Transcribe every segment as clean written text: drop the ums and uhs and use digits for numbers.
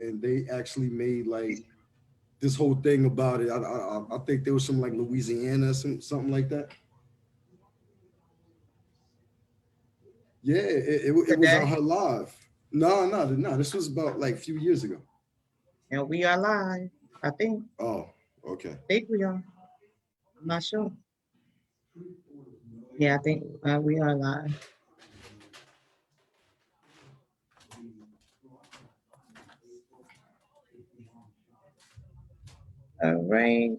and they actually made like this whole thing about it. I think there was some like Louisiana, something like that. Yeah, it was on today, her live. No, no, no. This was about like a few years ago. and we are live. I think, Oh, okay. think we are. I'm not sure. Yeah, I think we are live. All right.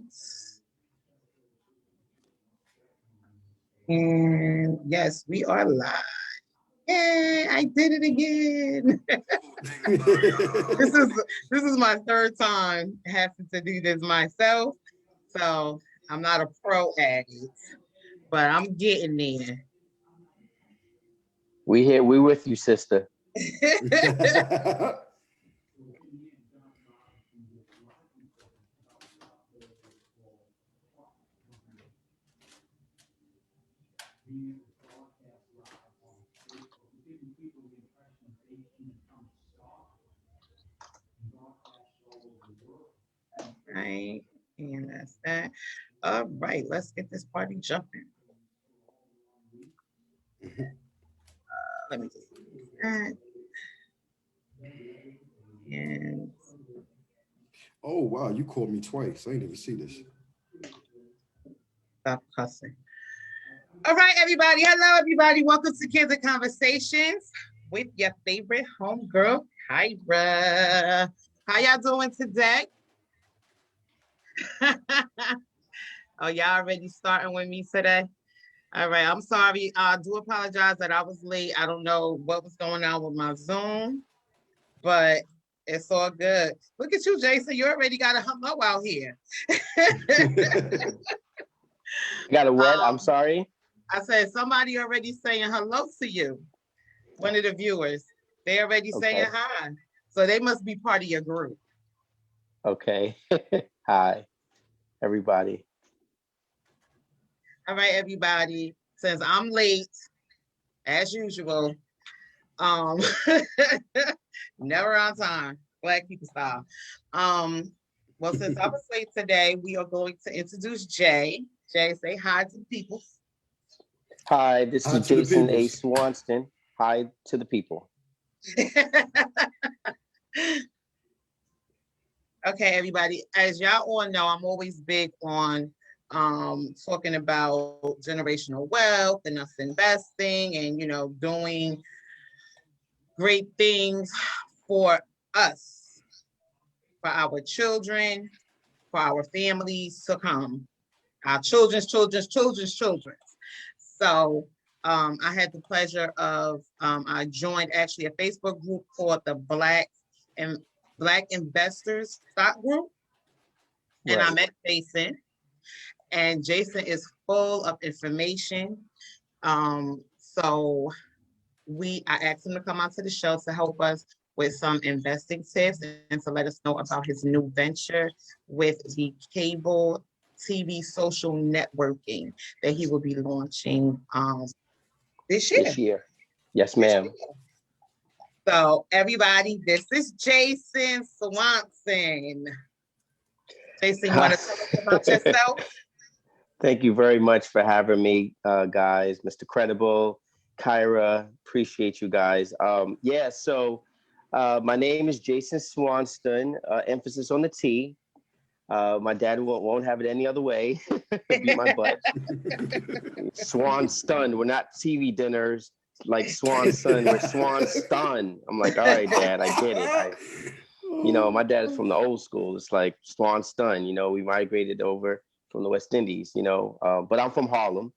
And yes, we are live. Yay, I did it again. this is this is my third time having to do this myself. So I'm not a pro at it, but I'm getting there. We here. We with you, sister. Right. And that's that. All right, let's get this party jumping. Let me just do that. And Oh wow, you called me twice. I didn't even see this. stop cussing. All right, everybody. Hello, everybody. Welcome to Kandid Conversations with your favorite homegirl, Kyra. How y'all doing today? Oh, y'all already starting with me today? All right, I'm sorry. I do apologize that I was late. I don't know what was going on with my Zoom, but it's all good. Look at you, Jason. You already got a hello out here. Got a what? I'm Um, sorry. I said somebody already saying hello to you. One of the viewers, they already saying Okay. hi. So they must be part of your group. Okay. Hi, everybody. All right, everybody. Since I'm late, as usual, um, never on time, Black people style. Well, since I was late today, we are going to introduce Jay. Jay, say hi to the people. Hi, this Hi is to the Jason A. peoples. Swanston. Hi to the people. Okay, everybody. As y'all all know, I'm always big on talking about generational wealth and us investing and doing great things for us, for our children, for our families to come, our children's children. So I had the pleasure of I joined actually a Facebook group called the and Black Investors Stock Group, and I Right. met Jason. And Jason is full of information. So I asked him to come onto the show to help us with some investing tips and to let us know about his new venture with the cable TV social networking that he will be launching this This year. year. Yes, This ma'am. year. So everybody, this is Jason Swanson. Jason, you want to tell us about yourself? Thank you very much for having me, guys. Mr. Credible, Kyra, appreciate you guys. Yeah, so my name is Jason Swanston, emphasis on the T. My dad won't have it any other way. Beat my butt. Swan stunned. We're not TV dinners like Swan Son. We're Swan stunned. I'm like, all right, Dad, I get it. My dad is from the old school. It's like Swan stunned. We migrated over from the West Indies. But I'm from Harlem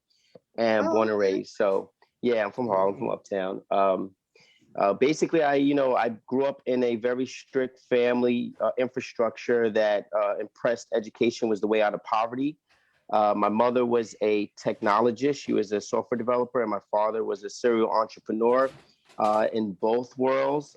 and Oh, born and okay. raised. So yeah, I'm from Harlem, from uptown. Basically, I grew up in a very strict family infrastructure that impressed education was the way out of poverty. My mother was a technologist. She was a software developer, and my father was a serial entrepreneur in both worlds.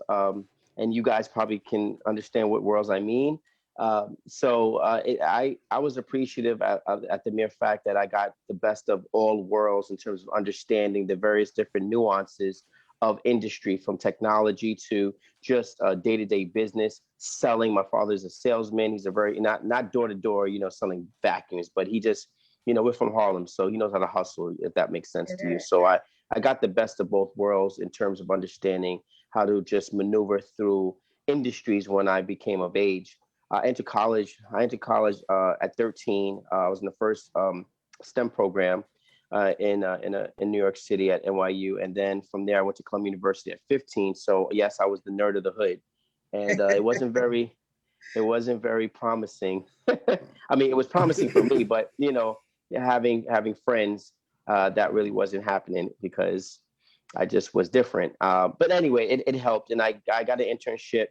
And you guys probably can understand what worlds I mean. I was appreciative at the mere fact that I got the best of all worlds in terms of understanding the various different nuances of industry, from technology to just day-to-day business, selling. My father's a salesman. He's a very, not door to door, selling vacuums, but he just, we're from Harlem, so he knows how to hustle, if that makes sense to you. So I got the best of both worlds in terms of understanding how to just maneuver through industries when I became of age. I entered college at 13. I was in the first STEM program in New York City at NYU, and then from there I went to Columbia University at 15. So yes, I was the nerd of the hood, and it wasn't very promising. I mean, it was promising for me, but having friends, that really wasn't happening because I just was different. But anyway, it helped, and I got an internship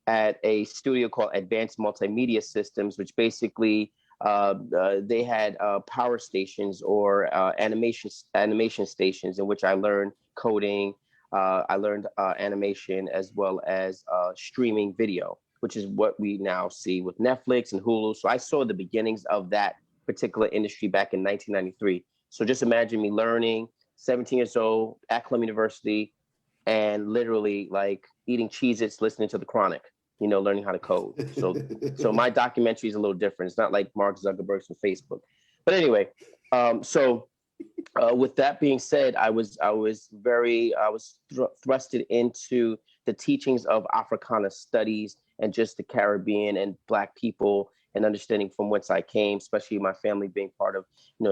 at a studio called Advanced Multimedia Systems, which basically they had power stations or animation stations in which I learned coding. I learned animation as well as streaming video, which is what we now see with Netflix and Hulu. So I saw the beginnings of that particular industry back in 1993. So just imagine me learning, 17 years old at Columbia University, and literally like eating Cheez-Its, listening to the Chronic, learning how to code. So my documentary is a little different. It's not like Mark Zuckerberg's from Facebook. But anyway, so with that being said, I was thrusted into the teachings of Africana studies and just the Caribbean and Black people, and understanding from whence I came, especially my family being part of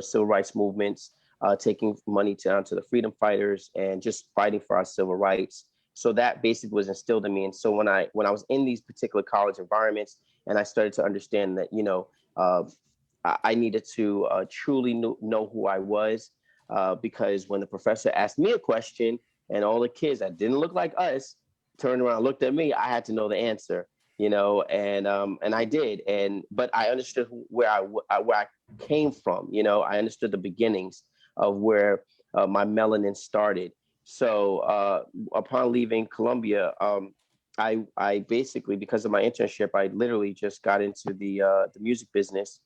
civil rights movements, taking money down to the freedom fighters and just fighting for our civil rights. So that basically was instilled in me. And so when I was in these particular college environments, and I started to understand that I needed to truly know who I was, because when the professor asked me a question and all the kids that didn't look like us turned around and looked at me, I had to know the answer, and I did. But I understood where I came from. I understood the beginnings of where my melanin started. So upon leaving Columbia, I basically, because of my internship, I literally just got into the music business,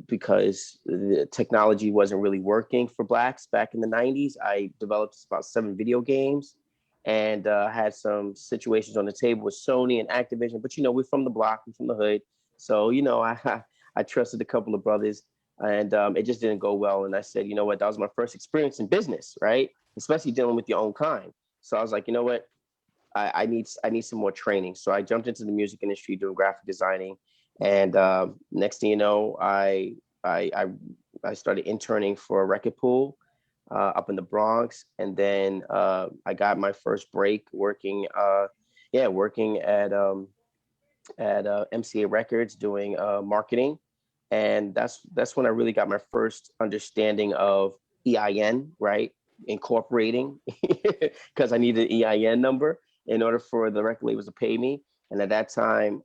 because the technology wasn't really working for Blacks back in the 90s. I developed about 7 video games, and had some situations on the table with Sony and Activision. But we're from the block, we're from the hood, so I trusted a couple of brothers, and it just didn't go well. And I said, you know what, that was my first experience in business, right? Especially dealing with your own kind. So I was like, you know what, I need some more training. So I jumped into the music industry doing graphic designing, and next thing you know, I started interning for a record pool up in the Bronx, and then I got my first break working at MCA Records doing marketing, and that's when I really got my first understanding of EIN, right? Incorporating, because I needed an EIN number in order for the record labels to pay me. And at that time,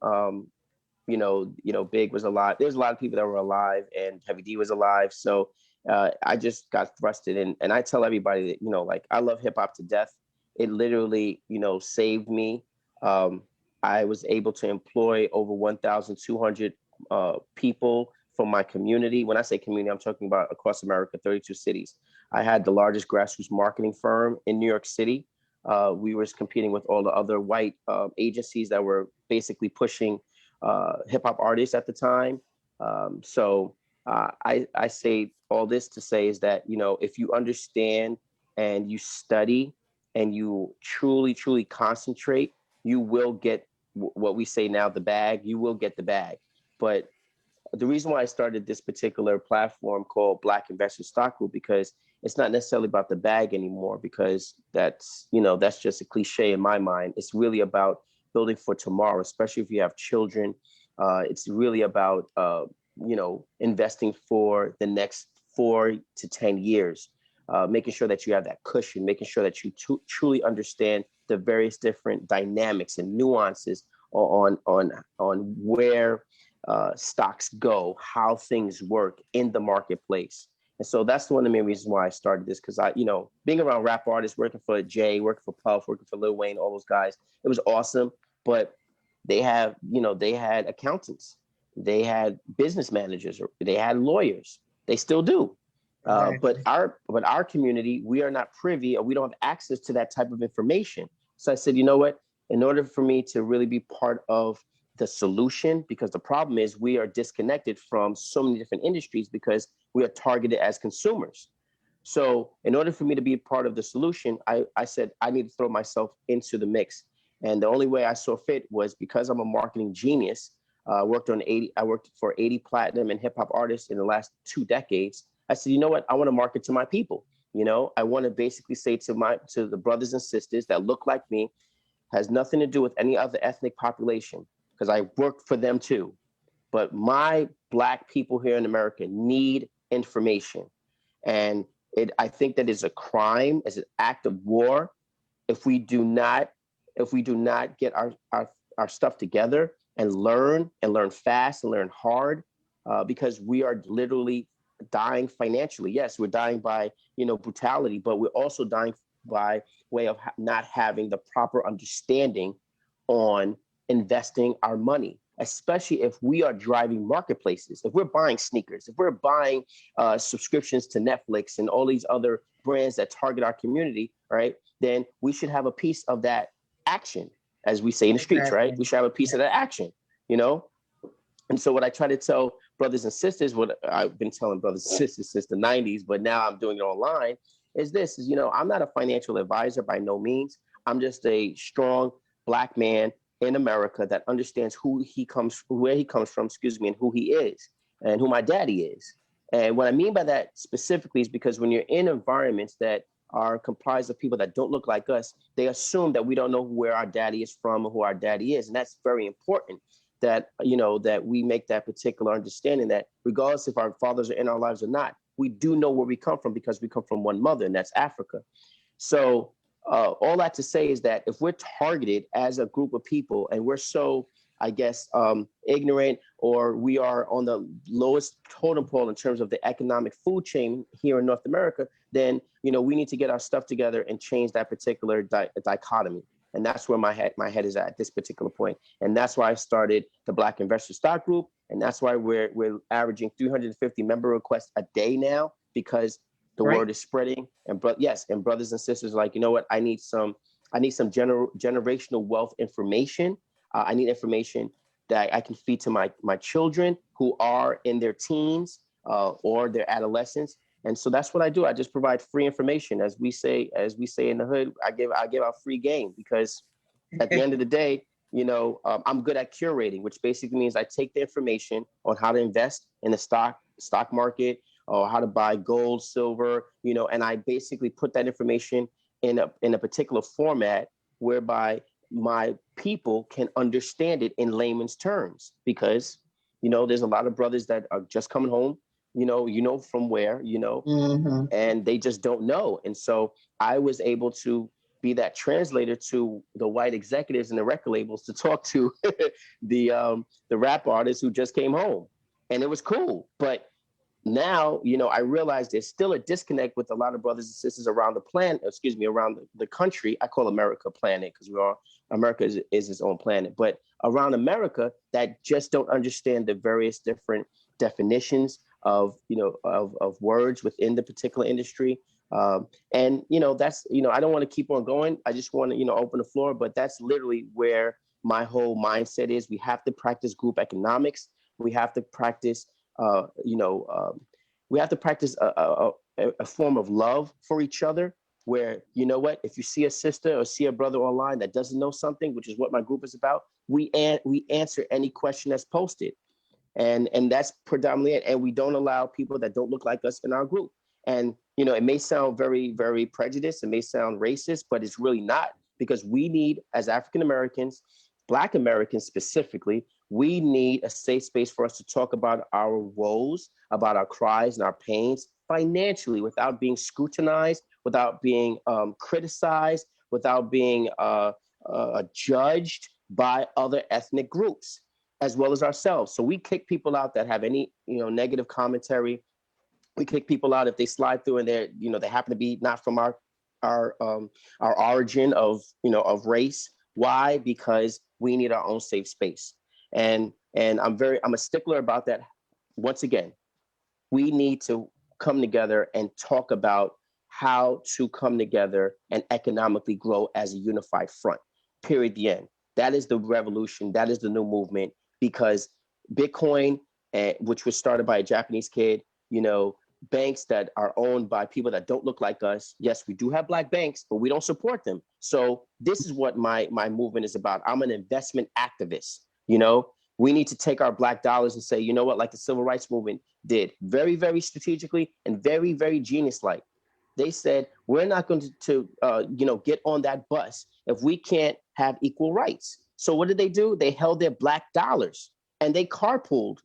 Big was alive. There was a lot of people that were alive, and Heavy D was alive. So I just got thrusted in. And I tell everybody that, like, I love hip hop to death. It literally, saved me. I was able to employ over 1,200 people from my community. When I say community, I'm talking about across America, 32 cities. I had the largest grassroots marketing firm in New York City. We were competing with all the other white agencies that were basically pushing hip hop artists at the time. I say all this to say is that, if you understand and you study and you truly, truly concentrate, you will get what we say now, the bag. You will get the bag. But the reason why I started this particular platform called Black Investment Stock Group, because it's not necessarily about the bag anymore, because that's just a cliche in my mind. It's really about building for tomorrow, especially if you have children. It's really about, investing for the next 4 to 10 years, making sure that you have that cushion, making sure that you truly understand the various different dynamics and nuances on where stocks go, how things work in the marketplace. And so that's one of the main reasons why I started this, because being around rap artists, working for Jay, working for Puff, working for Lil Wayne, all those guys, it was awesome. But they had accountants, they had business managers, they had lawyers, they still do. Exactly. But our community, we are not privy, or we don't have access to that type of information. So I said, you know what? In order for me to really be part of the solution, because the problem is we are disconnected from so many different industries because we are targeted as consumers. So in order for me to be a part of the solution, I said I need to throw myself into the mix. And the only way I saw fit was because I'm a marketing genius. I worked for 80 platinum and hip hop artists in the last 2 decades. I said, you know what? I want to market to my people. I want to basically say to the brothers and sisters that look like me, has nothing to do with any other ethnic population, because I worked for them too. But my Black people here in America need information. And I think that is a crime, as an act of war, if we do not get our stuff together and learn fast and learn hard, because we are literally dying financially. Yes, we're dying by brutality, but we're also dying by way of not having the proper understanding on investing our money, especially if we are driving marketplaces. If we're buying sneakers, if we're buying subscriptions to Netflix and all these other brands that target our community, right? Then we should have a piece of that action, as we say in the streets, right? Exactly. We should have a piece of that action, you know? And so what I try to tell brothers and sisters, what I've been telling brothers and sisters since the 90s, but now I'm doing it online, is this, I'm not a financial advisor by no means. I'm just a strong Black man in America that understands where he comes from, excuse me, and who he is and who my daddy is. And what I mean by that specifically is because when you're in environments that are comprised of people that don't look like us, they assume that we don't know where our daddy is from or who our daddy is. And that's very important, that that we make that particular understanding, that regardless if our fathers are in our lives or not, we do know where we come from, because we come from one mother, and that's Africa. So all that to say is that if we're targeted as a group of people and we're so, I guess, ignorant, or we are on the lowest totem pole in terms of the economic food chain here in North America, then we need to get our stuff together and change that particular dichotomy. And that's where my head is at this particular point. And that's why I started the Black Investor Stock Group. And that's why we're averaging 350 member requests a day now, because the Right. word is spreading. And and brothers and sisters are like, you know what? I need some generational wealth information. I need information that I can feed to my children who are in their teens or their adolescents. And so that's what I do. I just provide free information, as we say in the hood. I give out free game, because at the end of the day, I'm good at curating, which basically means I take the information on how to invest in the stock market, or how to buy gold, silver, and I basically put that information in a particular format whereby my people can understand it in layman's terms, because there's a lot of brothers that are just coming home, from where, Mm-hmm. and they just don't know. And so I was able to be that translator to the white executives and the record labels to talk to the rap artists who just came home, and it was cool. But now, I realize there's still a disconnect with a lot of brothers and sisters around the planet, around the country. I call America planet, because America is its own planet, but around America, that just don't understand the various different definitions of words within the particular industry. And that's, I don't want to keep on going. I just want to, open the floor, but that's literally where my whole mindset is. We have to practice group economics. We have to practice we have to practice a form of love for each other, where, if you see a sister or see a brother online that doesn't know something, which is what my group is about, we answer any question that's posted. And that's predominantly it. And we don't allow people that don't look like us in our group. And, it may sound very, very prejudiced. It may sound racist, but it's really not, because we need, as African Americans, Black Americans specifically, we need a safe space for us to talk about our woes, about our cries and our pains financially, without being scrutinized, without being criticized, without being judged by other ethnic groups, as well as ourselves. So we kick people out that have any negative commentary. We kick people out if they slide through and they happen to be not from our origin of race. Why? Because we need our own safe space. And I'm a stickler about that. Once again, we need to come together and talk about how to come together and economically grow as a unified front. Period. The end. That is the revolution. That is the new movement, because Bitcoin, which was started by a Japanese kid, banks that are owned by people that don't look like us. Yes, we do have black banks, but we don't support them. So this is what my movement is about. I'm an investment activist. We need to take our black dollars and say, you know what, like the civil rights movement did, very, very strategically and very, very genius-like. They said, we're not going to get on that bus if we can't have equal rights. So what did they do? They held their black dollars and they carpooled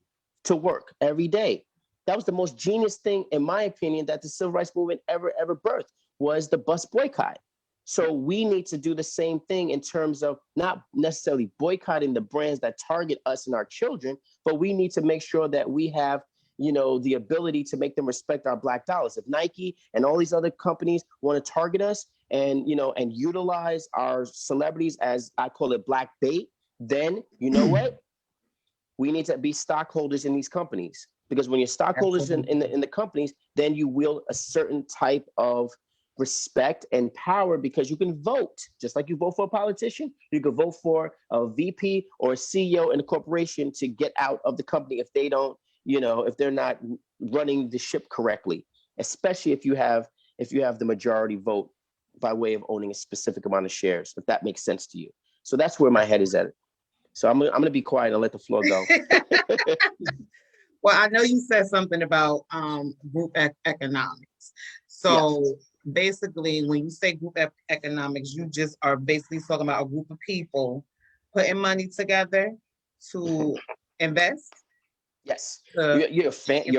to work every day. That was the most genius thing, in my opinion, that the civil rights movement ever birthed, was the bus boycott. So we need to do the same thing in terms of not necessarily boycotting the brands that target us and our children, but we need to make sure that we have the ability to make them respect our black dollars. If Nike and all these other companies want to target us and utilize our celebrities, as I call it, black bait, then you know what? We need to be stockholders in these companies, because when you're stockholders in the companies, then you wield a certain type of respect and power, because you can vote just like you vote for a politician. You can vote for a VP or a CEO in a corporation to get out of the company if they don't, if they're not running the ship correctly, especially if you have the majority vote by way of owning a specific amount of shares, if that makes sense to you. So that's where my head is at. So I'm going to be quiet and let the floor go. Well, I know you said something about group economics. So yes. Basically, when you say group economics, you just are basically talking about a group of people putting money together to invest. Yes, your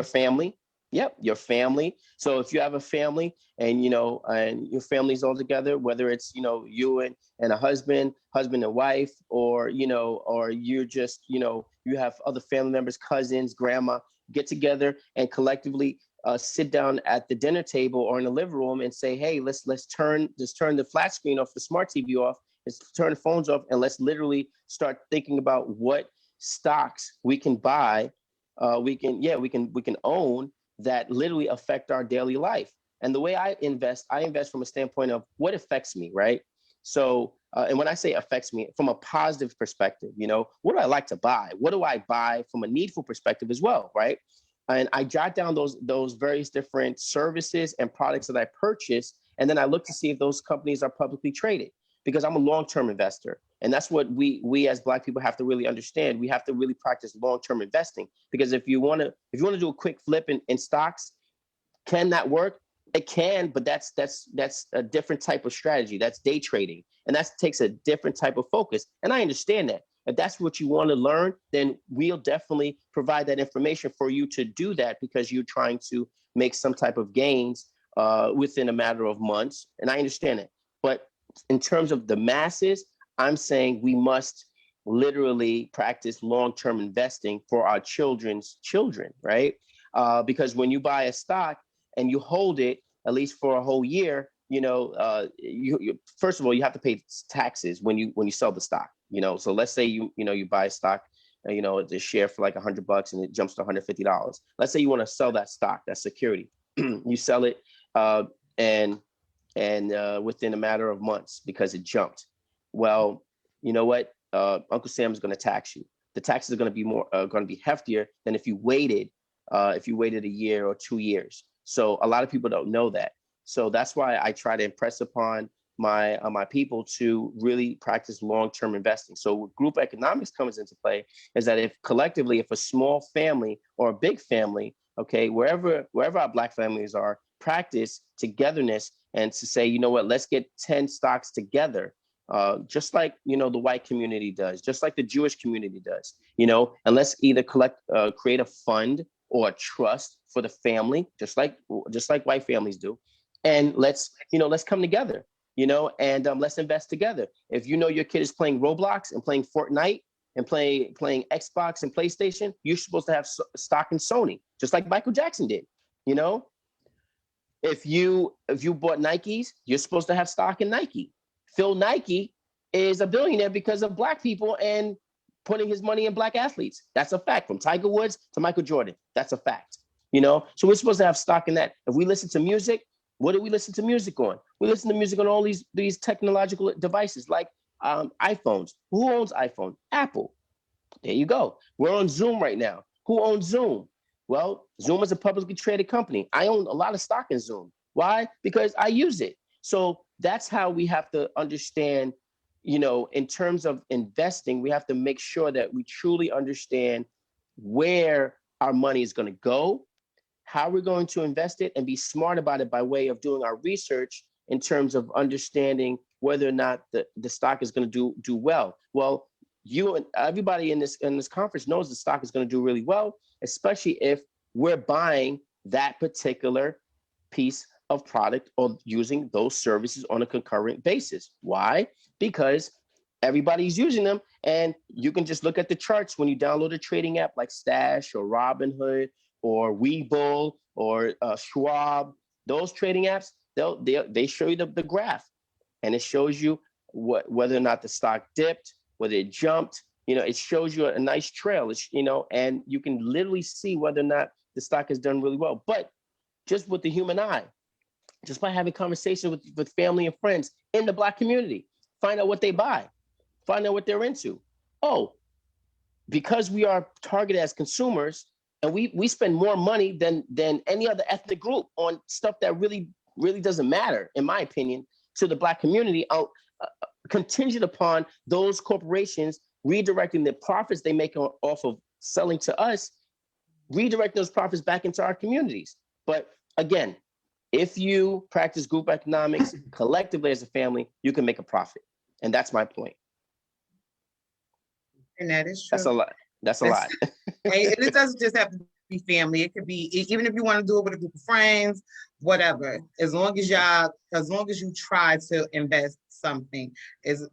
family. Yep, your family. So if you have a family and your family's all together, whether it's you and a husband and wife, or or you're just you have other family members, cousins, grandma, get together and collectively sit down at the dinner table or in the living room and say, hey, let's turn the flat screen off, the smart TV off, let's turn the phones off, and let's literally start thinking about what stocks we can buy, we can own, that literally affect our daily life. And the way I invest from a standpoint of what affects me, right? So, and when I say affects me, from a positive perspective, what do I like to buy? What do I buy from a needful perspective as well, right? And I jot down those various different services and products that I purchase, and then I look to see if those companies are publicly traded, because I'm a long-term investor. And that's what we as Black people have to really understand. We have to really practice long-term investing, because if you want to do a quick flip in stocks, can that work? It can, but that's a different type of strategy. That's day trading, and that takes a different type of focus. And I understand that. If that's what you want to learn, then we'll definitely provide that information for you to do that, because you're trying to make some type of gains within a matter of months. And I understand it. But in terms of the masses, I'm saying we must literally practice long-term investing for our children's children, right? Because when you buy a stock and you hold it at least for a whole year, you first of all, you have to pay taxes when you sell the stock. So let's say you buy a stock, the share for like $100 and it jumps to $150. Let's say you want to sell that stock, that security. You sell it, and within a matter of months, because it jumped. Well, you know what? Uncle Sam is going to tax you. The taxes are going to be heftier than if you waited a year or 2 years. So a lot of people don't know that. So that's why I try to impress upon my people to really practice long-term investing. So group economics comes into play, is that if a small family or a big family, okay, wherever our Black families are, practice togetherness and to say, you know what, let's get 10 stocks together. Just like, the white community does, just like the Jewish community does, and let's either create a fund or a trust for the family, just like white families do. And let's come together, and let's invest together. If your kid is playing Roblox and playing Fortnite and playing Xbox and PlayStation, you're supposed to have stock in Sony, just like Michael Jackson did, If you bought Nikes, you're supposed to have stock in Nike. Phil Nike is a billionaire because of Black people and putting his money in Black athletes. That's a fact. From Tiger Woods to Michael Jordan. That's a fact. So we're supposed to have stock in that. If we listen to music, what do we listen to music on? We listen to music on all these technological devices like iPhones. Who owns iPhone? Apple. There you go. We're on Zoom right now. Who owns Zoom? Well, Zoom is a publicly traded company. I own a lot of stock in Zoom. Why? Because I use it. So that's how we have to understand, in terms of investing, we have to make sure that we truly understand where our money is going to go, how we're going to invest it, and be smart about it by way of doing our research in terms of understanding whether or not the stock is going to do well. Well, you and everybody in this conference knows the stock is going to do really well, especially if we're buying that particular piece of product or using those services on a concurrent basis. Why? Because everybody's using them, and you can just look at the charts when you download a trading app like Stash or Robinhood or Webull or Schwab. Those trading apps, they show you the graph, and it shows you whether or not the stock dipped, whether it jumped. It shows you a nice trail. And you can literally see whether or not the stock has done really well. But just with the human eye, just by having conversations with family and friends in the Black community, find out what they buy, find out what they're into. Oh, because we are targeted as consumers, and we spend more money than any other ethnic group on stuff that really doesn't matter, in my opinion, to the Black community, contingent upon those corporations redirecting the profits they make off of selling to us, redirect those profits back into our communities. But again, if you practice group economics collectively as a family, you can make a profit. And that's my point. And that is true. That's a lot. That's a lot. And it doesn't just have to be family. It could be, even if you want to do it with a group of friends, whatever. As long as you try to invest something, is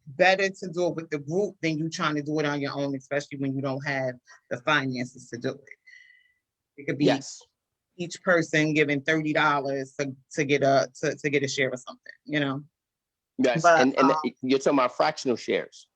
better to do it with the group than you trying to do it on your own, especially when you don't have the finances to do it. It could be each person giving $30 to get a share of something, Yes, but, and you're talking about fractional shares.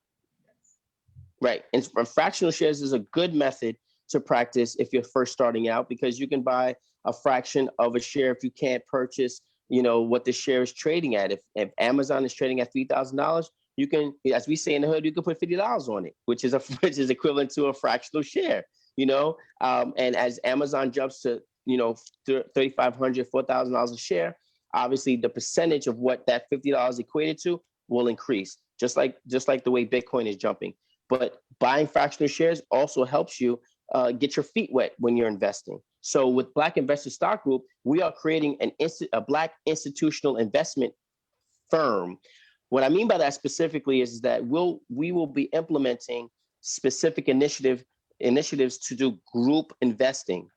Right. And fractional shares is a good method to practice if you're first starting out, because you can buy a fraction of a share if you can't purchase, what the share is trading at. If Amazon is trading at $3,000, you can, as we say in the hood, you can put $50 on it, which is equivalent to a fractional share, and as Amazon jumps to, $3,500, $4,000 a share, obviously the percentage of what that $50 equated to will increase, just like the way Bitcoin is jumping. But buying fractional shares also helps you get your feet wet when you're investing. So with Black Investor Stock Group, we are creating a Black institutional investment firm. What I mean by that specifically is that we will be implementing specific initiatives to do group investing.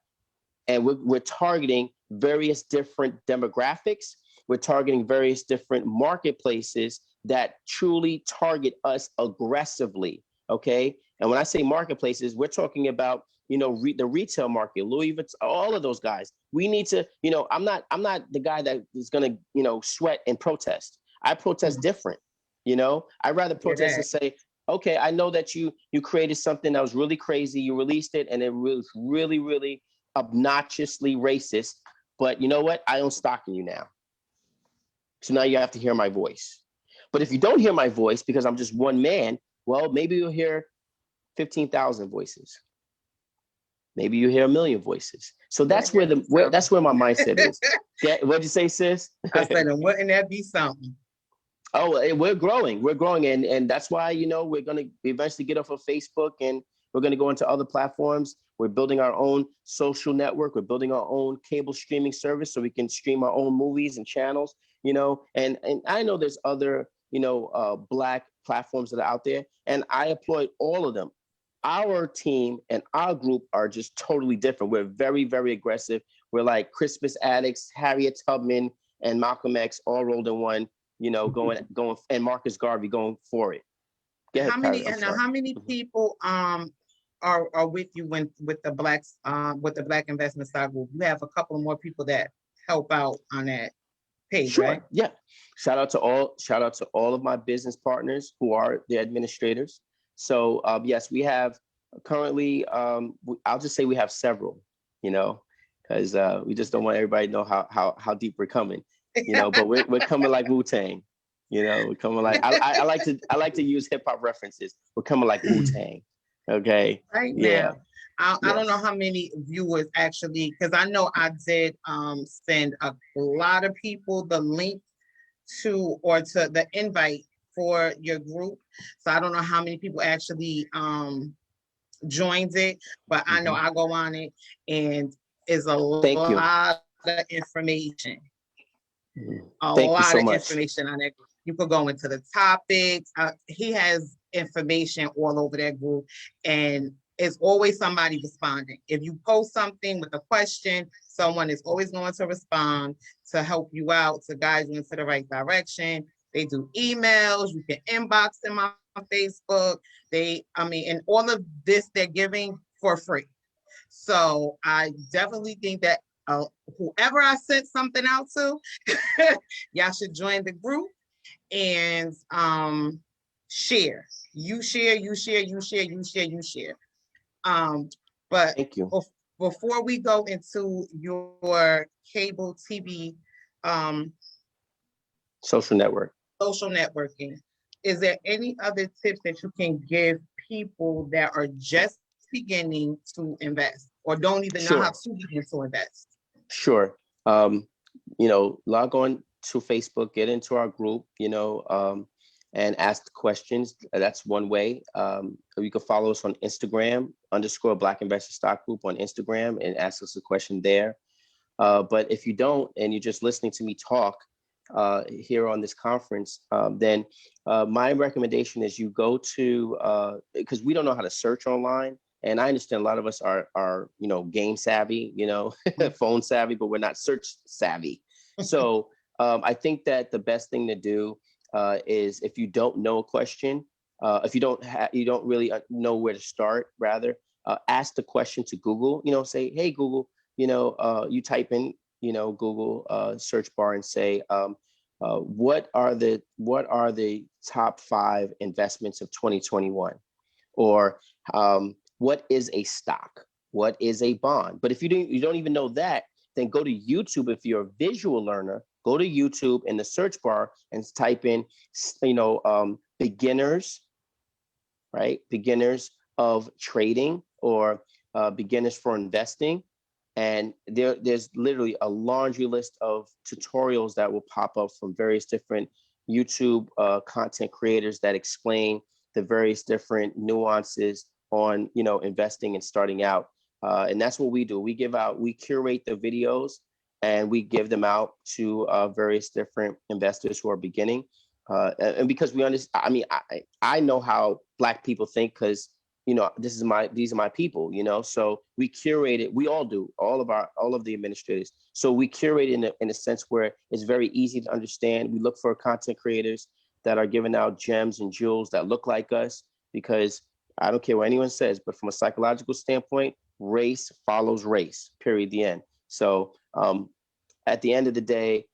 And we're targeting various different demographics. We're targeting various different marketplaces that truly target us aggressively. Okay. And when I say marketplaces, we're talking about, the retail market, Louis Vuitton, all of those guys. We need to, I'm not the guy that is going to, sweat and protest. I protest different. I'd rather protest and say, okay, I know that you created something that was really crazy. You released it and it was really, really obnoxiously racist. But you know what? I own stock in you now. So now you have to hear my voice. But if you don't hear my voice because I'm just one man, well, maybe you'll hear 15,000 voices. Maybe you hear 1 million voices. So that's where that's where my mindset is. What'd you say, sis? I said, and wouldn't that be something? Oh, we're growing. And that's why, we're going to eventually get off of Facebook, and we're going to go into other platforms. We're building our own social network. We're building our own cable streaming service so we can stream our own movies and channels, and I know there's other, Black platforms that are out there, and I employ all of them. Our team and our group are just totally different. We're very, very aggressive. We're like Crispus Attucks, Harriet Tubman, and Malcolm X all rolled in one, going, and Marcus Garvey going for it. How many people are with you with the Black Investment Stock Group? You have a couple more people that help out on that page, sure. Right? Yeah. Shout out to all of my business partners who are the administrators. So yes, we have currently, I'll just say we have several, because we just don't want everybody to know how deep we're coming, but we're coming like Wu-Tang, we're coming like, I like to use hip hop references. We're coming like Wu-Tang. Okay. Right Yeah. now. I don't know how many viewers actually, because I know I did send a lot of people the link to the invite for your group. So I don't know how many people actually joins it, but I know I go on it and it's a lot of information. Thank you so much. Information on it. You could go into the topics. He has information all over that group, and it's always somebody responding. If you post something with a question, someone is always going to respond to help you out, to guide you into the right direction. They do emails. You can inbox them on Facebook. And all of this they're giving for free. So I definitely think that whoever I sent something out to, y'all should join the group and share. You share, you share, you share, you share, you share. But thank you. Before we go into your cable TV social networking, is there any other tips that you can give people that are just beginning to invest or don't even know how to begin to invest? Sure. Log on to Facebook, get into our group, and ask questions. That's one way. You can follow us on Instagram, _Black Investor Stock Group on Instagram, and ask us a question there. But if you don't, and you're just listening to me talk here on this conference, then my recommendation is you go to, because we don't know how to search online. And I understand a lot of us are game savvy, phone savvy, but we're not search savvy. So I think that the best thing to do is, if you don't know a question, if you don't really know where to start, rather ask the question to Google. Say, hey Google, you type in Google search bar and say, what are the top 5 investments of 2021, or what is a stock? What is a bond? But if you don't even know that, then go to YouTube. If you're a visual learner, go to YouTube in the search bar and type in, beginners, right? Beginners of trading, or beginners for investing. And there's literally a laundry list of tutorials that will pop up from various different YouTube content creators that explain the various different nuances on investing and starting out. And that's what we do. We curate the videos and we give them out to various different investors who are beginning. And because we understand, I know how Black people think, because these are my people, so we curate it. We all do, all of the administrators. So we curate it in a sense where it's very easy to understand. We look for content creators that are giving out gems and jewels that look like us, because I don't care what anyone says, but from a psychological standpoint, race follows race, period, the end. So at the end of the day,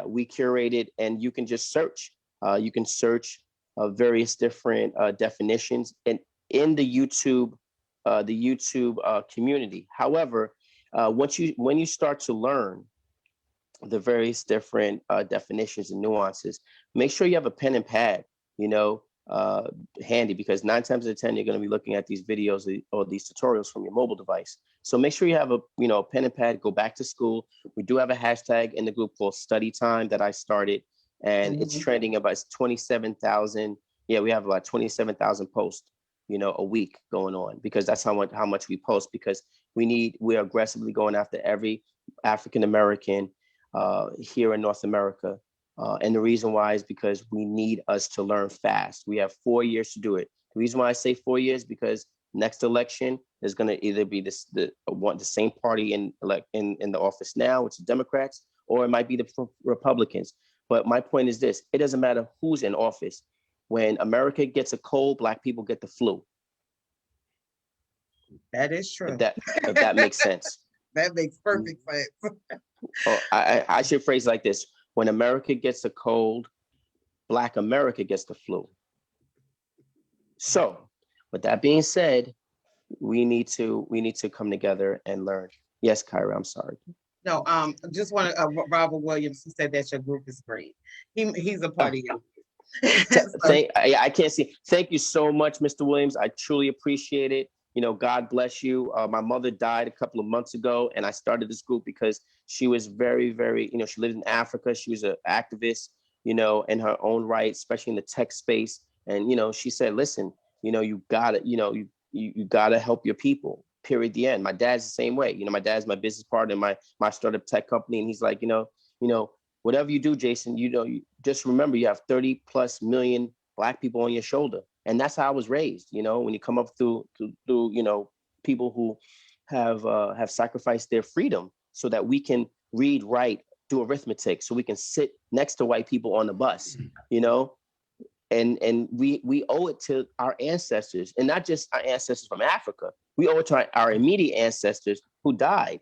we curate it, and you can just search. You can search various different definitions in the YouTube community. However, when you start to learn the various different definitions and nuances, make sure you have a pen and pad, handy, because 9 times out of 10 you're going to be looking at these videos or these tutorials from your mobile device. So make sure you have a pen and pad. Go back to school. We do have a hashtag in the group called Study Time that I started, and it's trending about 27,000. Yeah, we have about 27,000 posts a week going on, because that's how much we post, because we're aggressively going after every African American here in North America. And the reason why is because we need us to learn fast. We have 4 years to do it. The reason why I say 4 years, because next election is going to either be the same party in the office now, which is Democrats, or it might be the Republicans. But my point is this: it doesn't matter who's in office. When America gets a cold, Black people get the flu. That is true. If that makes sense. That makes perfect sense. Or I should phrase it like this: when America gets a cold, Black America gets the flu. So, with that being said, we need to come together and learn. Yes, Kyra, I'm sorry. No, just want to, Robert Williams, who said that your group is great. He's a part of your group. So, I can't see. Thank you so much, Mr. Williams. I truly appreciate it. God bless you. My mother died a couple of months ago, and I started this group because she was very, very, she lived in Africa. She was an activist, in her own right, especially in the tech space. And, she said, listen, you gotta, you gotta help your people, period, the end. My dad's the same way. My dad's my business partner in my startup tech company. And he's like, whatever you do, Jason, you just remember you have 30 plus million Black people on your shoulder. And that's how I was raised. When you come up through people who have sacrificed their freedom so that we can read, write, do arithmetic, so we can sit next to white people on the bus, and we owe it to our ancestors, and not just our ancestors from Africa. We owe it to our immediate ancestors who died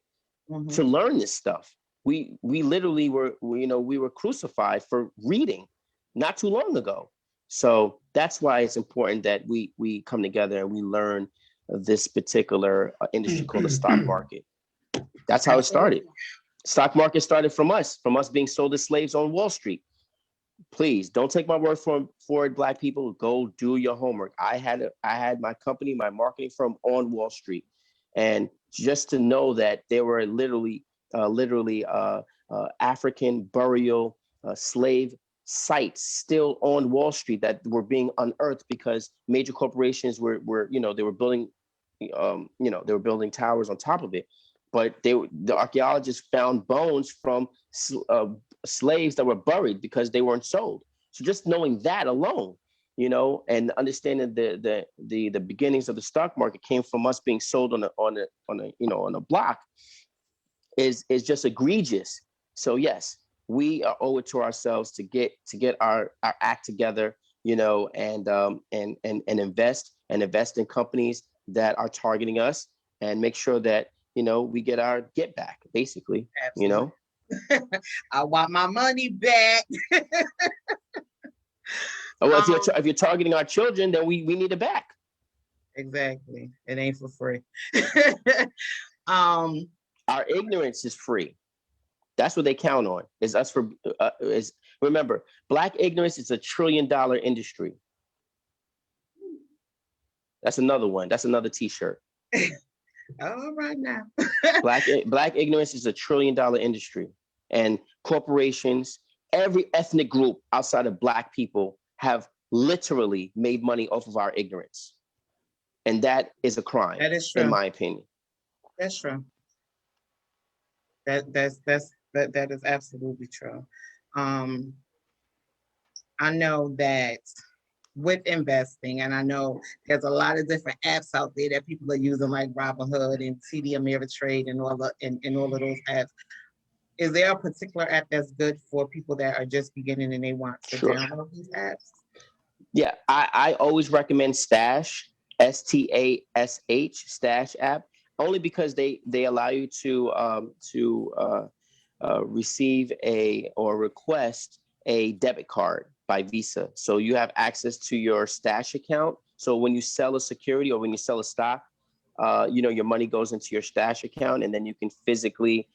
to learn this stuff. We literally we were crucified for reading not too long ago. So that's why it's important that we come together and we learn this particular industry called the stock market. That's how it started. Stock market started from us being sold as slaves on Wall Street. Please don't take my word for it, Black people. Go do your homework. I had my company, my marketing firm on Wall Street, and just to know that there were literally African burial slave sites still on Wall Street that were being unearthed because major corporations were they were building they were building towers on top of it. But the archaeologists found bones from slaves that were buried because they weren't sold. So just knowing that alone, and understanding the beginnings of the stock market came from us being sold on a block is just egregious. So yes, we owe it to ourselves to get our act together, and invest in companies that are targeting us, and make sure that we get our get back, basically. absolutely. I want my money back. Well, if you're targeting our children, then we need it back. Exactly. It ain't for free. Our ignorance is free. That's what they count on. Is us for remember, Black ignorance is $1 trillion industry. That's another one. That's another T-shirt. All right now. Black ignorance is $1 trillion industry, and corporations, every ethnic group outside of Black people have literally made money off of our ignorance, and that is a crime. That is true. In my opinion. That's true. That is absolutely true. I know that with investing, and I know there's a lot of different apps out there that people are using, like Robinhood and TD Ameritrade and all of those apps. Is there a particular app that's good for people that are just beginning and they want to download these apps? Yeah, I always recommend Stash, STASH, Stash app, only because they allow you to receive or request a debit card by Visa. So you have access to your Stash account. So when you sell a security or when you sell a stock, your money goes into your Stash account, and then you can physically,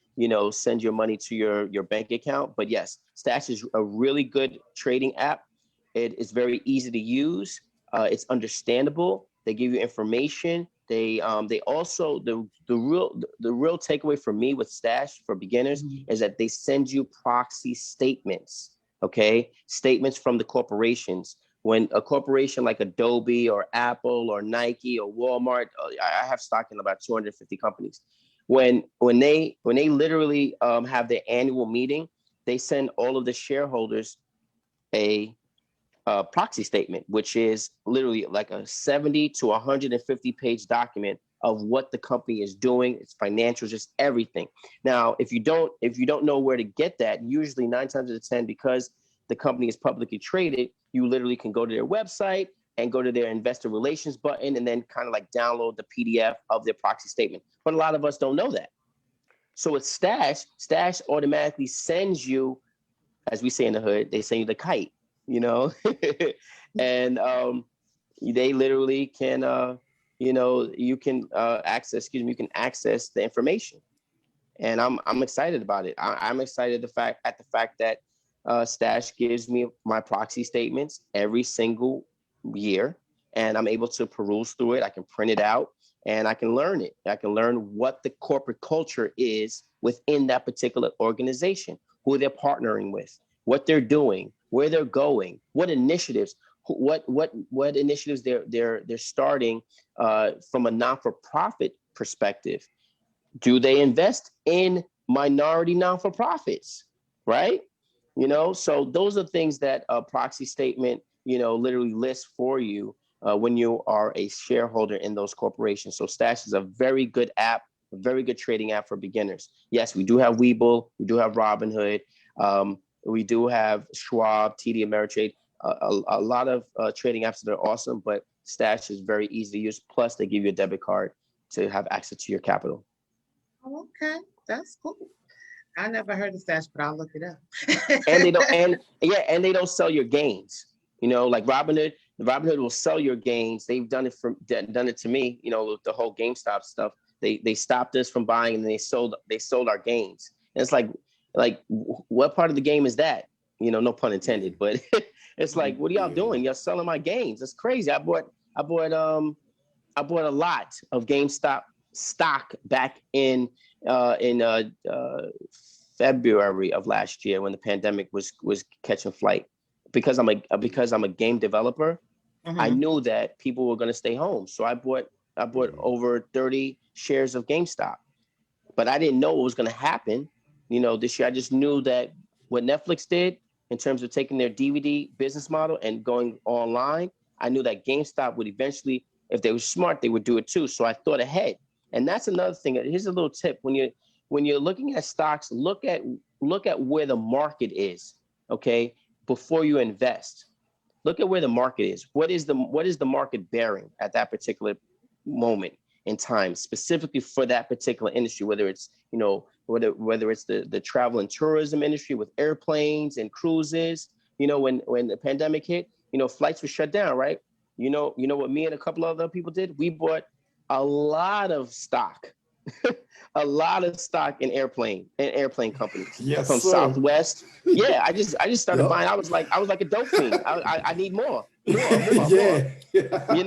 send your money to your bank account. But yes, Stash is a really good trading app. It is very easy to use. It's understandable. They give you information. They also the real takeaway for me with Stash for beginners is that they send you proxy statements. Okay, statements from the corporations. When a corporation like Adobe or Apple or Nike or Walmart, I have stock in about 250 companies. When they literally have their annual meeting, they send all of the shareholders a proxy statement, which is literally like a 70 to 150 page document of what the company is doing, its financials, just everything. Now, if you don't know where to get that, usually 9 times out of 10, because the company is publicly traded, you literally can go to their website and go to their investor relations button and then kind of like download the PDF of their proxy statement. But a lot of us don't know that. So with Stash automatically sends you, as we say in the hood, they send you the kite, and they literally can, you can access the information. and I'm excited about it. I'm excited at the fact that Stash gives me my proxy statements every single year, and I'm able to peruse through it. I can print it out, and I can learn it. I can learn what the corporate culture is within that particular organization, who they're partnering with, what they're doing, where they're going, what initiatives, what initiatives they're starting from a non-for-profit perspective. Do they invest in minority non-for-profits, right? So those are things that a proxy statement, literally lists for you when you are a shareholder in those corporations. So Stash is a very good app, a very good trading app for beginners. Yes, we do have Webull, we do have Robinhood, we do have Schwab, TD Ameritrade, a lot of trading apps that are awesome, but Stash is very easy to use. Plus, they give you a debit card to have access to your capital. Okay, that's cool. I never heard of Stash, but I'll look it up. And they don't sell your gains. Like Robinhood will sell your gains. They've done it to me. With the whole GameStop stuff, they stopped us from buying, and they sold our gains. And it's like what part of the game is that? No pun intended, but it's like, what are y'all doing? Y'all selling my gains. That's crazy. I bought a lot of GameStop stock back in February of last year, when the pandemic was catching flight. Because I'm a game developer, I knew that people were going to stay home, so I bought over 30 shares of GameStop. But I didn't know what was going to happen, this year. I just knew that what Netflix did in terms of taking their DVD business model and going online, I knew that GameStop would eventually, if they were smart, they would do it too. So I thought ahead. And that's another thing. Here's a little tip: when you're looking at stocks, look at where the market is, okay, before you invest. Look at where the market is. What is the market bearing at that particular moment in time, specifically for that particular industry, whether it's whether it's the travel and tourism industry with airplanes and cruises. When the pandemic hit, flights were shut down, right? You know what me and a couple other people did? We bought a lot of stock, a lot of stock in airplane companies. Yes, from sir. Southwest. Yeah, I just started buying. I was like a dope fiend. I need more. Yeah. You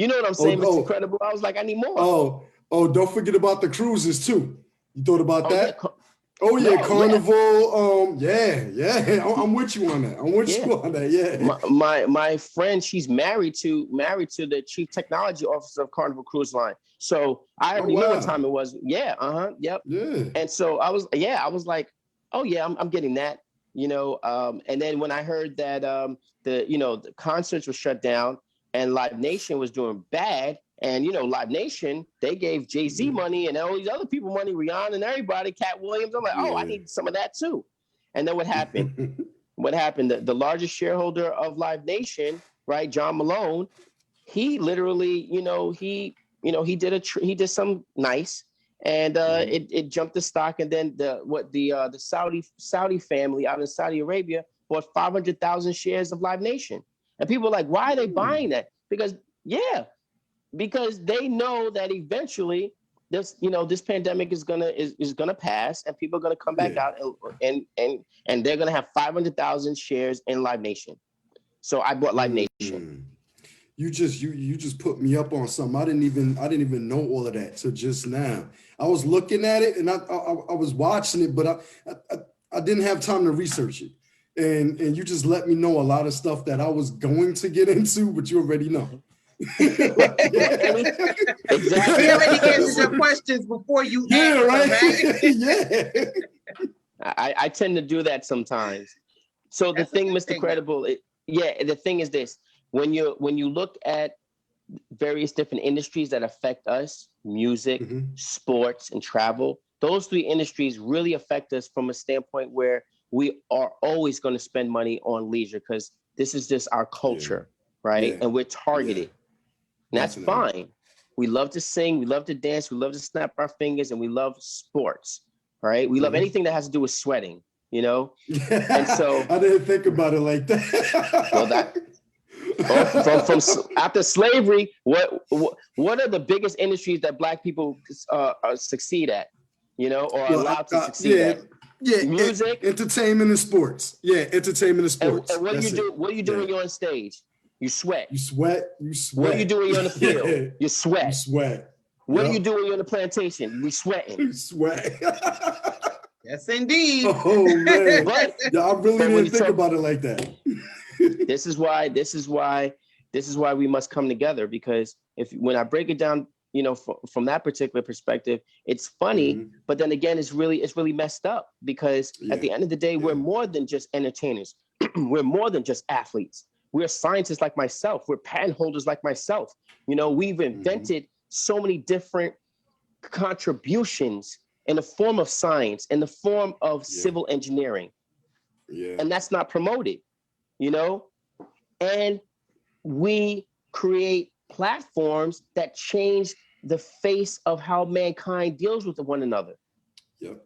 know what I'm saying, Mr. Credible? I was like, I need more. Don't forget about the cruises too. You thought about that? Yeah, Carnival. Yeah. I'm with you on that. Yeah. My friend, she's married to the chief technology officer of Carnival Cruise Line. So I already know what time it was. Yeah. Yep. Yeah. And so I was like, oh yeah, I'm getting that. And then when I heard that the concerts were shut down and Live Nation was doing bad. And, Live Nation, they gave Jay-Z money and all these other people money, Rihanna and everybody, Cat Williams. I'm like, I need some of that too. And then what happened? The largest shareholder of Live Nation, right, John Malone, he literally, he did some nice, and it jumped the stock. And then the Saudi family out in Saudi Arabia bought 500,000 shares of Live Nation. And people are like, why are they buying that? Because they know that eventually this pandemic is gonna pass, and people are gonna come back out and they're gonna have 500,000 shares in Live Nation. So I bought Live Nation. You just put me up on something. I didn't even know all of that till just now. I was looking at it and I was watching it, but I didn't have time to research it. And you just let me know a lot of stuff that I was going to get into, but you already know. Exactly. He already answered your questions before you asked, right? Yeah. I tend to do that sometimes. So the thing, Mr. Credible, the thing is this: when you look at various different industries that affect us, music, sports, and travel, those three industries really affect us from a standpoint where we are always going to spend money on leisure because this is just our culture, right? Yeah. And we're targeted. And that's fine. We love to sing, we love to dance, we love to snap our fingers, and we love sports, right? We love anything that has to do with sweating, And so I didn't think about it like that. Well, from after slavery, what are the biggest industries that Black people succeed at? or are Well, allowed to succeed at. Music, entertainment and sports. Yeah, entertainment and sports. And what do you do? What do you do Yeah. when you're on stage? You sweat. You sweat. You sweat. What do you do when you're on the field? Yeah. You sweat. You sweat. What do you do when you're on the plantation? We sweating. You sweat. Yes, indeed. Oh man, But yeah, I really didn't think about it like that. This is why we must come together, because when I break it down, from that particular perspective, it's funny, but then again, it's really messed up, because at the end of the day, we're more than just entertainers. We're more than just athletes. We're scientists like myself. We're patent holders like myself. We've invented so many different contributions in the form of science, in the form of civil engineering. And that's not promoted, and we create platforms that change the face of how mankind deals with one another. Yep.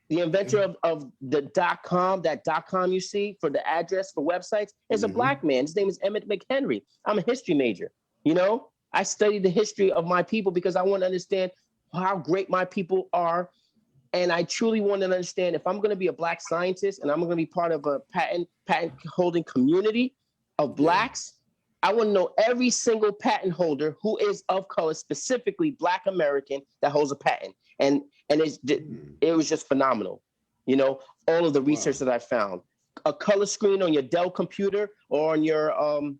The inventor of the .com, that .com you see for the address for websites, is a Black man. His name is Emmett McHenry. I'm a history major. I study the history of my people because I want to understand how great my people are. And I truly want to understand, if I'm going to be a Black scientist and I'm going to be part of a patent holding community of Blacks, I want to know every single patent holder who is of color, specifically Black American, that holds a patent. And it was just phenomenal. All of the research that I found. A color screen on your Dell computer or on your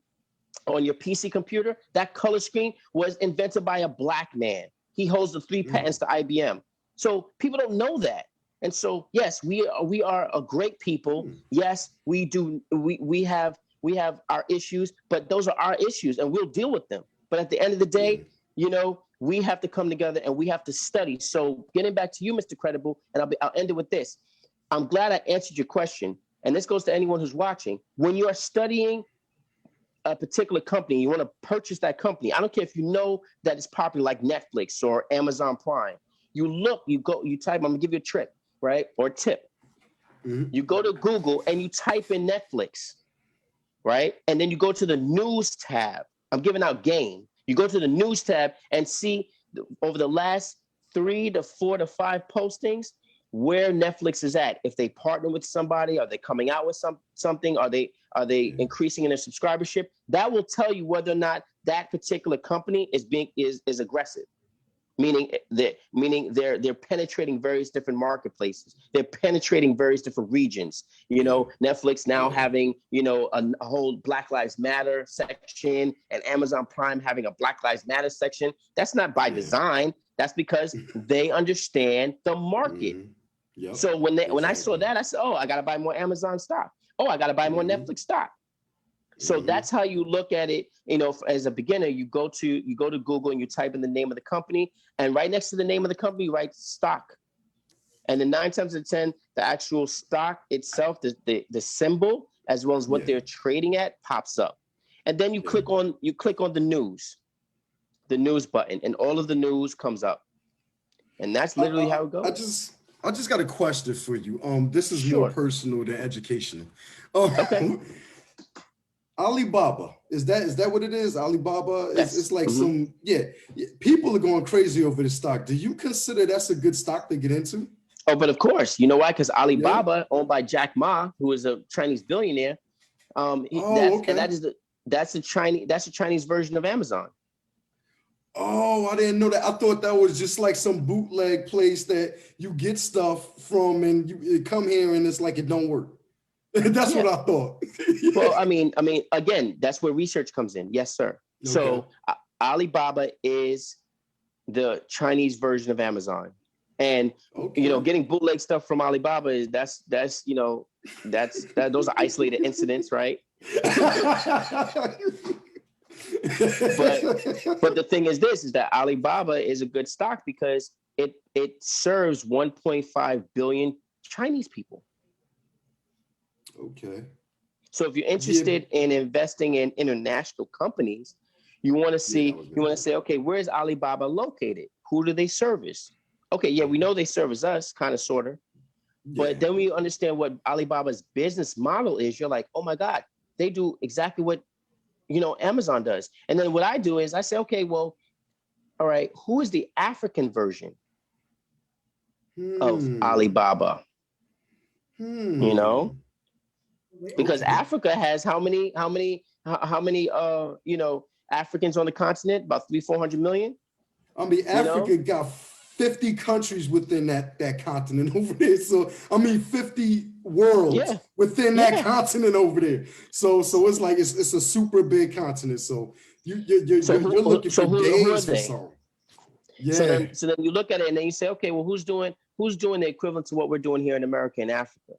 PC computer, that color screen was invented by a Black man. He holds the 3 patents to IBM. So people don't know that. And so, yes, we are a great people. Yes, we do. We have our issues, but those are our issues and we'll deal with them. But at the end of the day, we have to come together and we have to study. So getting back to you, Mr. Credible, and I'll end it with this. I'm glad I answered your question. And this goes to anyone who's watching. When you are studying a particular company, you want to purchase that company. I don't care if you know that it's popular, like Netflix or Amazon Prime. You look, you type, I'm gonna give you a trick, right? Or a tip. You go to Google and you type in Netflix, right? And then you go to the news tab. I'm giving out game. You go to the news tab and see over the last 3 to 4 to 5 postings where Netflix is at. If they partner with somebody, are they coming out with something? Are they increasing in their subscribership? That will tell you whether or not that particular company is aggressive. Meaning they're penetrating various different marketplaces. They're penetrating various different regions. Netflix now having, a whole Black Lives Matter section, and Amazon Prime having a Black Lives Matter section. That's not by design. That's because they understand the market. Yep. So when I saw that, I said, oh, I got to buy more Amazon stock. Oh, I got to buy more Netflix stock. So that's how you look at it. As a beginner, you go to Google and you type in the name of the company, and right next to the name of the company, you write stock. And then 9 times out of 10, the actual stock itself, the symbol, as well as what they're trading at, pops up. And then you click on the news button, and all of the news comes up. And that's literally how it goes. I just got a question for you. This is more personal than educational. Okay. Alibaba, is that what it is? Alibaba, it's like some people are going crazy over the stock. Do you consider that's a good stock to get into? Oh, but of course, you know why? Because Alibaba, owned by Jack Ma, who is a Chinese billionaire, that's a Chinese version of Amazon. Oh, I didn't know that. I thought that was just like some bootleg place that you get stuff from and you come here and it's like it don't work. That's what I thought. Well, I mean, again, that's where research comes in. Yes, sir. Okay. So Alibaba is the Chinese version of Amazon. And getting bootleg stuff from Alibaba is those are isolated incidents, right? But the thing is that Alibaba is a good stock because it serves 1.5 billion Chinese people. Okay. So if you're interested in investing in international companies, you want to say, okay, where is Alibaba located? Who do they service? Okay, we know they service us, kind of, sort of. But then when you understand what Alibaba's business model is, you're like, oh my God, they do exactly what, Amazon does. And then what I do is I say, okay, well, all right, who is the African version? of Hmm. Alibaba, you Hmm. know, because Okay. Africa has how many Africans on the continent? About 400 million, I mean, you know? Africa got 50 countries within that continent over there. So I mean, 50 worlds Yeah, within that yeah. continent over there. So it's like it's a super big continent. So So you're looking for who are days for they? some. Yeah. So then you look at it and then you say, okay, well, who's doing the equivalent to what we're doing here in America and Africa,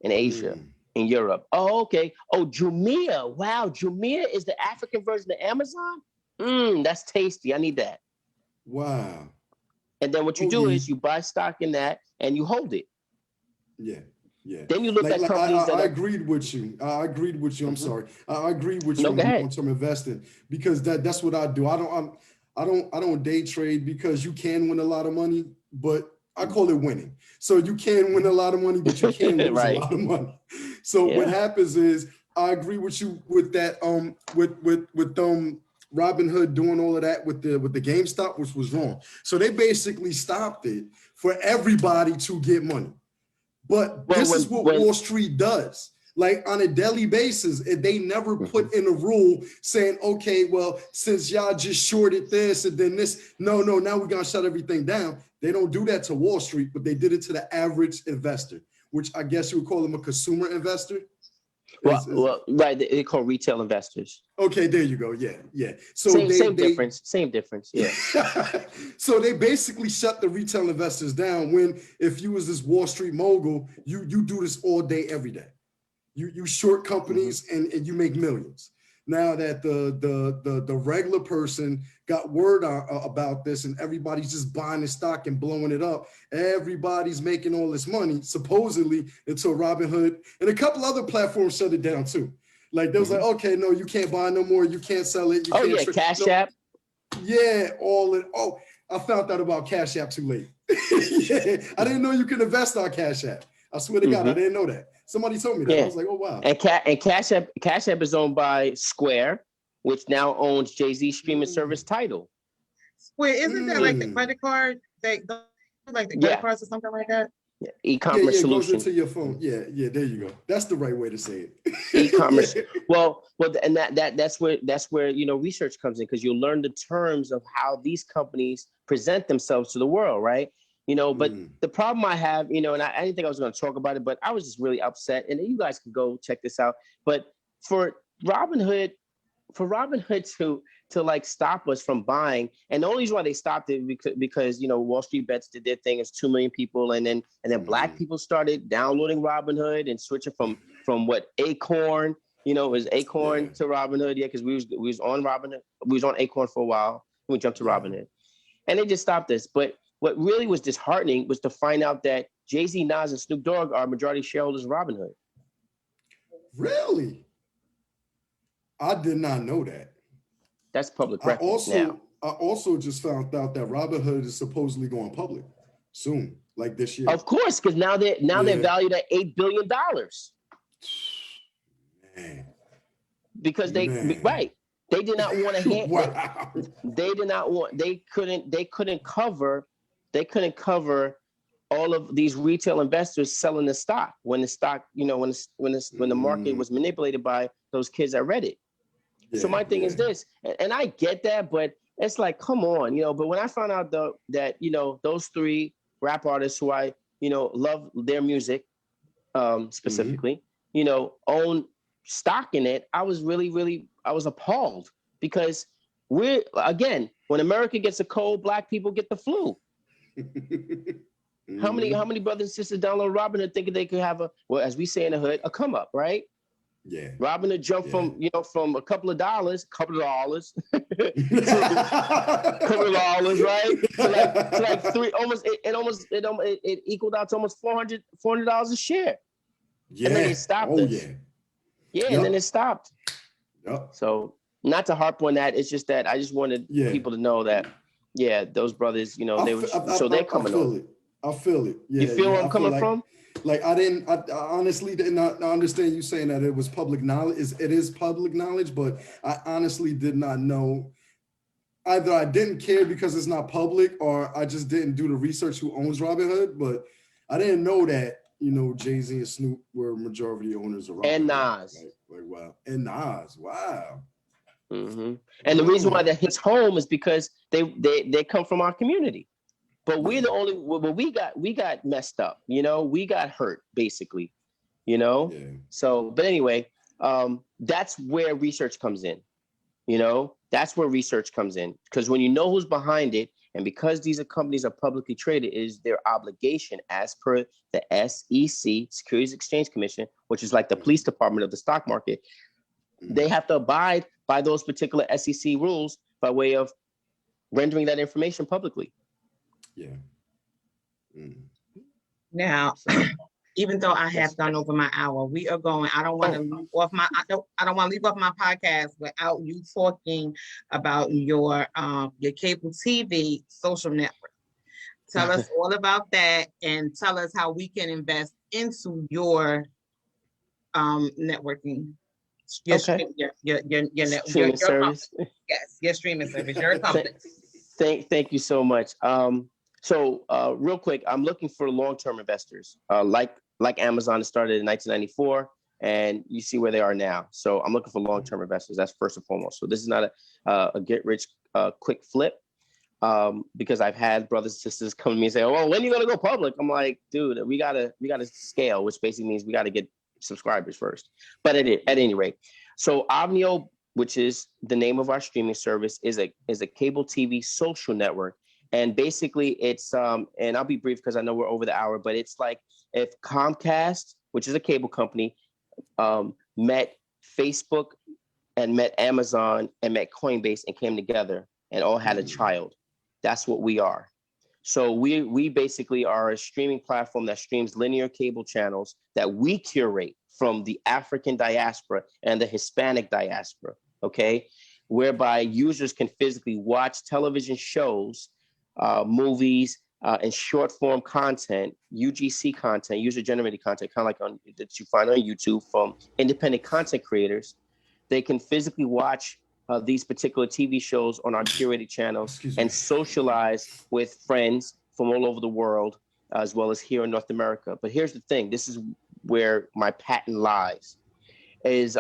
in Asia, Mm. in Europe? Oh, okay. Oh, Jumia. Wow, Jumia is the African version of Amazon. That's tasty. I need that. Wow. And then what you Oh do yeah. is you buy stock in that and you hold it. Yeah. Yeah. Then you look at Like companies that I are. agreed with you. I agreed with you. I'm Mhm. sorry. I agreed with you No, on go the ahead. long-term investing because that's what I do. I don't day trade because you can win a lot of money, but I call it winning. So you can win a lot of money, but you can lose a Right. lot of money. So what Yeah. happens is I agree with you with that with Robin Hood doing all of that with the GameStop, which was wrong. So they basically stopped it for everybody to get money. But Well, this is what when Wall Street does. Like on a daily basis, they never Mhm. put in a rule saying, okay, well, since y'all just shorted this and then this, no, now we're gonna shut everything down. They don't do that to Wall Street, but they did it to the average investor, which I guess you would call them a consumer investor. right, they call retail investors. Okay, there you go. Yeah, yeah. So Same difference. Same difference. Yeah. so they basically shut the retail investors down when if you was this Wall Street mogul, you do this all day, every day. You short hmm companies and you make millions. Now that the regular person got word about this and everybody's just buying the stock and blowing it up, everybody's making all this money supposedly until Robinhood and a couple other platforms shut it down too. Like they was like, hmm okay, no, you can't buy no more, you can't sell it, you Oh can't yeah, Cash no, App. yeah, all it. Oh, I found out about Cash App too late. Yeah, I didn't know you could invest on Cash App. I swear to God, I hmm didn't know that. Somebody told me that. I Yeah, was like, oh wow. and Cash App is owned by Square, which now owns Jay-Z streaming service Mm, Tidal. Wait, isn't that like the mm. credit card? They like the credit Yeah, cards or something like that? Yeah, e-commerce yeah, it goes solution. into your phone. Yeah, yeah, there you go. That's the right way to say E-commerce. it. Well, and that's where research comes in because you'll learn the terms of how these companies present themselves to the world, right? Yeah. But the problem I have, and I didn't think I was going to talk about it, but I was just really upset. And you guys can go check this out. But for Robinhood, to like stop us from buying, and the only reason why they stopped it because Wall Street Bets did their thing. It's 2 million people, and then black people started downloading Robinhood and switching from what Acorn, it was Yeah, Acorn to Robinhood, yeah, because we was on Robinhood, we was on Acorn for a while, we jumped to yeah. Robinhood, and they just stopped us. But what really was disheartening was to find out that Jay-Z, Nas, and Snoop Dogg are majority shareholders of Robinhood. Really? I did not know that. That's public I record now. also I also just found out that Robinhood is supposedly going public soon, like this year. Of course, because now they're Yeah. valued at $8 billion Man, because man. right, they did not want to Wow. they did not want they couldn't cover all of these retail investors selling the stock when the stock when the market Mm, was manipulated by those kids that read it. So yeah, my thing is yeah. this, and I get that, but it's like, come on, but when I found out though that those three rap artists who I love their music, Hmm. specifically, own stock in it, I was I was appalled because when America gets a cold, black people get the flu. How many Hmm. how many brothers and sisters download Robinhood thinking they could have as we say in the hood, a come up, right? Yeah, Robinhood jumped yeah. from a couple of dollars, to $2, right? To like three, almost it equaled out to almost $400 a share, and then they Yeah. stopped Oh us. yeah. Yeah, and then Yep. it stopped. Yep. So not to harp on that, it's just that I just wanted Yeah. people to know that, yeah, those brothers, I, they were f- so they're I coming feel on. it. I feel it. You Yeah, feel where yeah. I'm I feel coming from? like I honestly did not understand you saying that it was public knowledge. It is public knowledge, but I honestly did not know either I didn't care because it's not public, or I just didn't do the research who owns Robinhood. But I didn't know that, Jay-Z and Snoop were majority owners of And Robinhood. Nas. Like wow. And Nas, wow. Mm-hmm. And the reason why that hits home is because they come from our community. But we're the only. Well, we got messed up. We got hurt basically. Yeah. So, but anyway, that's where research comes in. That's where research comes in, because when you know who's behind it, and because these companies are publicly traded, it is their obligation as per the SEC, Securities Exchange Commission, which is like the police department of the stock market. They have to abide by those particular SEC rules by way of rendering that information publicly. Yeah. Now, even though I have gone over my hour, we are going. I don't want to leave off my. I don't want to leave off my podcast without you talking about your cable TV social network. Tell us all about that, and tell us how we can invest into your networking. Your streaming service. Company. Yes, your streaming service. Your company. Thank you so much. So real quick, I'm looking for long-term investors, like Amazon started in 1994, and you see where they are now. So I'm looking for long-term investors. That's first and foremost. So this is not a get-rich quick flip, because I've had brothers and sisters come to me and say, "Oh, well, when are you gonna go public?" I'm like, dude, we gotta scale, which basically means we gotta get subscribers first. But at any rate, so Avnio, which is the name of our streaming service, is a cable TV social network. And basically it's and I'll be brief because I know we're over the hour, but it's like if Comcast, which is a cable company, met Facebook and met Amazon and met Coinbase and came together and all had a child. That's what we are. So we basically are a streaming platform that streams linear cable channels that we curate from the African diaspora and the Hispanic diaspora, okay? Whereby users can physically watch television shows, movies, and short form content, UGC content, user generated content, kind of like that you find on YouTube from independent content creators. They can physically watch these particular TV shows on our curated channels and socialize with friends from all over the world, as well as here in North America. But here's the thing: this is where my patent lies. It's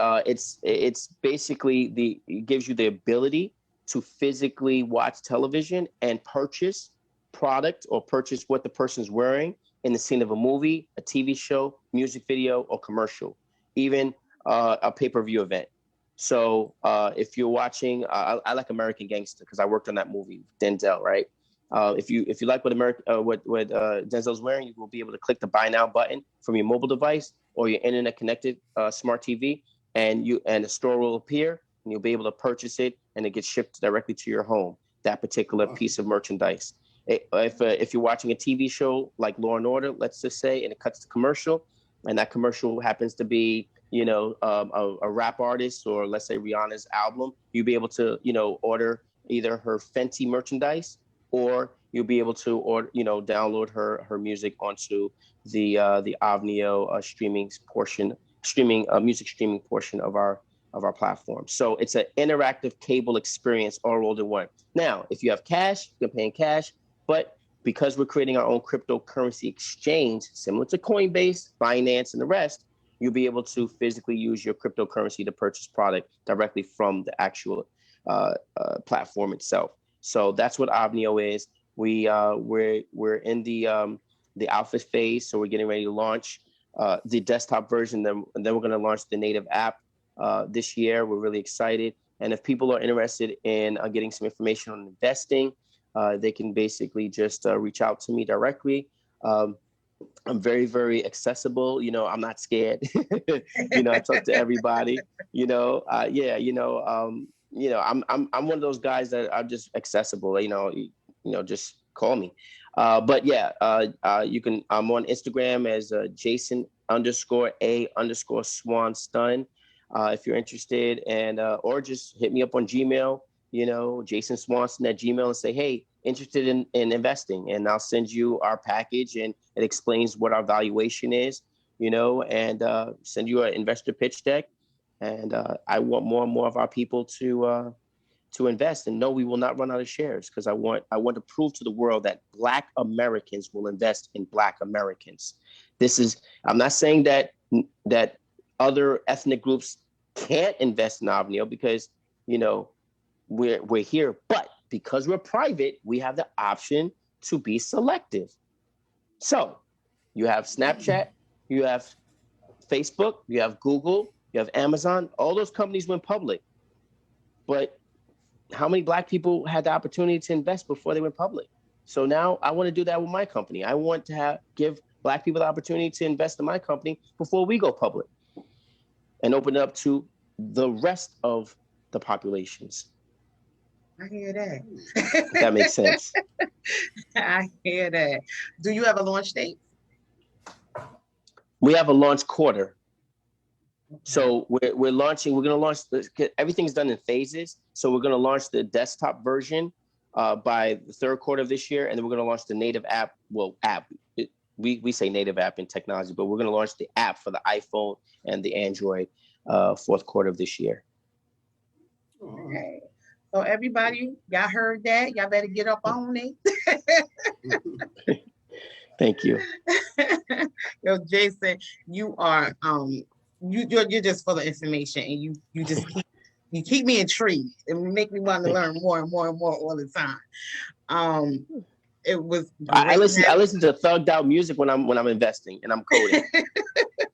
basically it gives you the ability to physically watch television and purchase product or purchase what the person's wearing in the scene of a movie, a TV show, music video, or commercial, even a pay-per-view event. So if you're watching, I like American Gangster because I worked on that movie, Denzel, right? If you like what Denzel's wearing, you will be able to click the buy now button from your mobile device or your internet connected smart TV, and a store will appear, and you'll be able to purchase it, and it gets shipped directly to your home. That particular piece of merchandise. If you're watching a TV show like Law and Order, let's just say, and it cuts to commercial, and that commercial happens to be a rap artist, or let's say Rihanna's album, you'll be able to order either her Fenty merchandise, or you'll be able to order download her music onto the Avnio music streaming portion of our platform. So it's an interactive cable experience all rolled in one. Now, if you have cash, you can pay in cash, but because we're creating our own cryptocurrency exchange, similar to Coinbase, Binance, and the rest, you'll be able to physically use your cryptocurrency to purchase product directly from the actual platform itself. So that's what Avnio is. We're in the alpha phase, so we're getting ready to launch the desktop version, and then we're going to launch the native app this year. We're really excited, and if people are interested in getting some information on investing, they can basically just reach out to me directly. I'm very, very accessible. I'm not scared. I talk to everybody. I'm one of those guys that are just accessible. Just call me. But yeah, you can. I'm on Instagram as Jason_A_Swanstun. If you're interested, and or just hit me up on Gmail. Jason Swanson at Gmail, and say, hey, interested in investing, and I'll send you our package, and it explains what our valuation is, and send you an investor pitch deck. And I want more and more of our people to to invest. And no, we will not run out of shares, because I want to prove to the world that Black Americans will invest in Black Americans. I'm not saying that other ethnic groups can't invest in Avnio, because, we're here, but because we're private, we have the option to be selective. So you have Snapchat, you have Facebook, you have Google, you have Amazon. All those companies went public. But how many Black people had the opportunity to invest before they went public? So now I want to do that with my company. I want to give Black people the opportunity to invest in my company before we go public, and open it up to the rest of the populations. I hear that. If that makes sense. I hear that. Do you have a launch date? We have a launch quarter. So we're launching. We're going to launch. Everything's done in phases. So we're going to launch the desktop version by the third quarter of this year, and then we're going to launch the native app. Well, we say native app in technology, but we're going to launch the app for the iPhone and the Android fourth quarter of this year. Okay. So everybody, y'all heard that? Y'all better get up on it. Thank you. Yo, Jason, you are you're just full of information, and you just keep me intrigued and make me want to learn more and more and more all the time. It was I listen to thugged out music when I'm investing and I'm coding.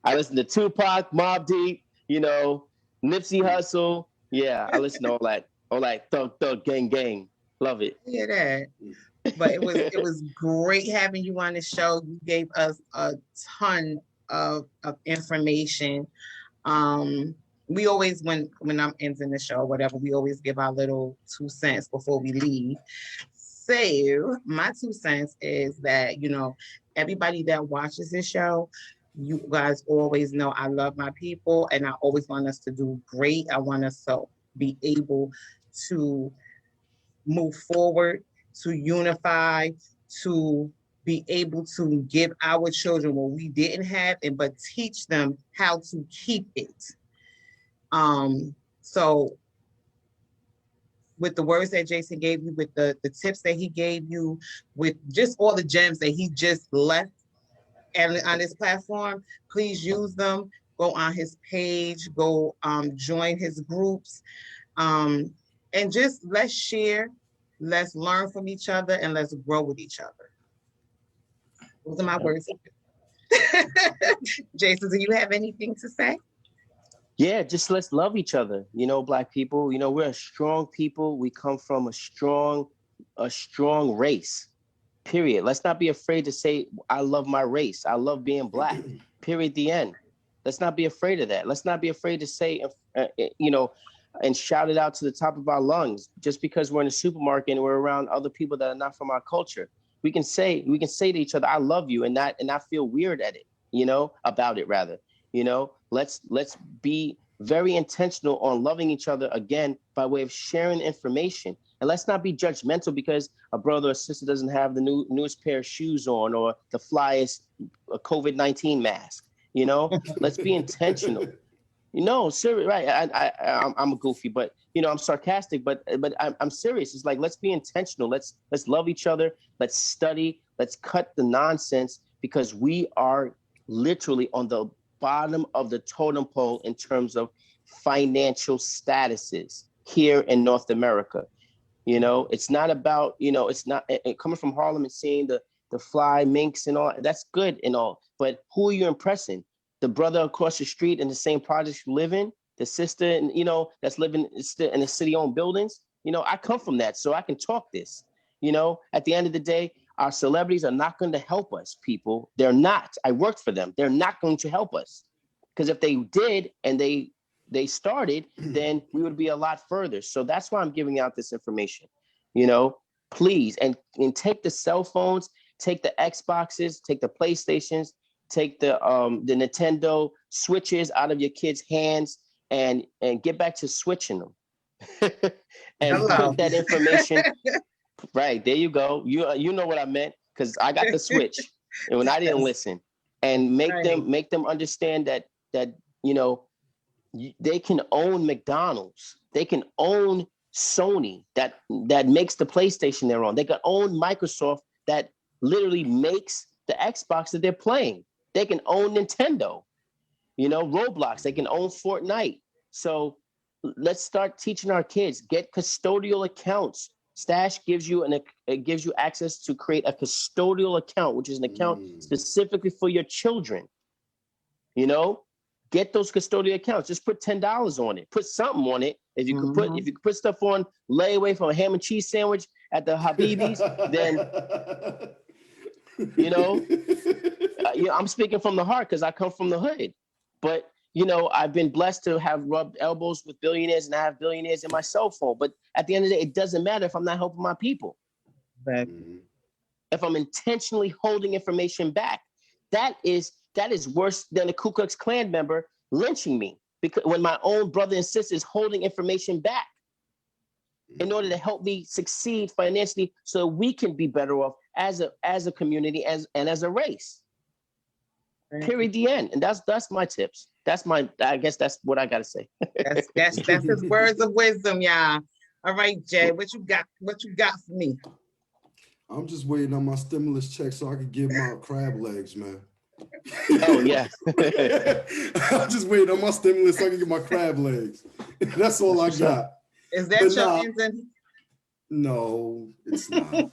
I listen to Tupac, Mobb Deep, Nipsey Hussle. Yeah, I listen to all that thug gang. Love it. Yeah, that. But it was great having you on the show. You gave us a ton of information. We always, when I'm ending the show, whatever, we always give our little 2 cents before we leave. So my 2 cents is that, everybody that watches this show, you guys always know I love my people, and I always want us to do great. I want us to be able to move forward, to unify, to be able to give our children what we didn't have, but teach them how to keep it. So with the words that Jason gave you, with the tips that he gave you, with just all the gems that he just left on this platform, please use them. Go on his page, go join his groups, and just let's share, let's learn from each other, and let's grow with each other. Those are my words. Jason, do you have anything to say? Yeah, just let's love each other. Black people, we're a strong people. We come from a strong race, period. Let's not be afraid to say, I love my race. I love being Black, period, the end. Let's not be afraid of that. Let's not be afraid to say, and shout it out to the top of our lungs. Just because we're in a supermarket and we're around other people that are not from our culture, we can say to each other, I love you, and not feel weird at it, about it rather. Let's be very intentional on loving each other, again, by way of sharing information. And let's not be judgmental because a brother or sister doesn't have the newest pair of shoes on or the flyest COVID-19 mask. Let's be intentional. Serious, right? I'm a goofy, but I'm sarcastic, but I'm serious. It's like, let's be intentional. Let's love each other. Let's study. Let's cut the nonsense, because we are literally on the bottom of the totem pole in terms of financial statuses here in North America. It's not about, it's not coming from Harlem and seeing the fly minks and all. That's good and all, but who are you impressing? The brother across the street in the same projects you live in, the sister, that's living in the city-owned buildings. I come from that, so I can talk this. At the end of the day, our celebrities are not going to help us, people. They're not. I worked for them. They're not going to help us, because if they did and they started, then we would be a lot further. So that's why I'm giving out this information. Please, and take the cell phones, take the Xboxes, take the PlayStations, take the Nintendo Switches out of your kids' hands, and get back to switching them. And put that information. Right, there you go. You know what I meant, because I got the Switch, and when I didn't listen, and make them understand that they can own McDonald's, they can own Sony that makes the PlayStation they're on. They can own Microsoft that literally makes the Xbox that they're playing. They can own Nintendo, Roblox. They can own Fortnite. So let's start teaching our kids. Get custodial accounts. Stash gives you access to create a custodial account, which is an account specifically for your children. Get those custodial accounts. Just put $10 on it. Put something on it. If you could put stuff on layaway from a ham and cheese sandwich at the Habibi's, then I'm speaking from the heart because I come from the hood. But I've been blessed to have rubbed elbows with billionaires, and I have billionaires in my cell phone. But at the end of the day, it doesn't matter if I'm not helping my people. If I'm intentionally holding information back, that is worse than a Ku Klux Klan member lynching me, because when my own brother and sister is holding information back in order to help me succeed financially so we can be better off as a community and as a race. Period. The end. And that's my tips. I guess that's what I gotta say. That's his words of wisdom, y'all. All right, Jay, what you got for me? I'm just waiting on my stimulus check so I can get my crab legs, man. Oh yeah. I'm just waiting on my stimulus so I can get my crab legs. That's all I got. Is that your ending? No, it's not.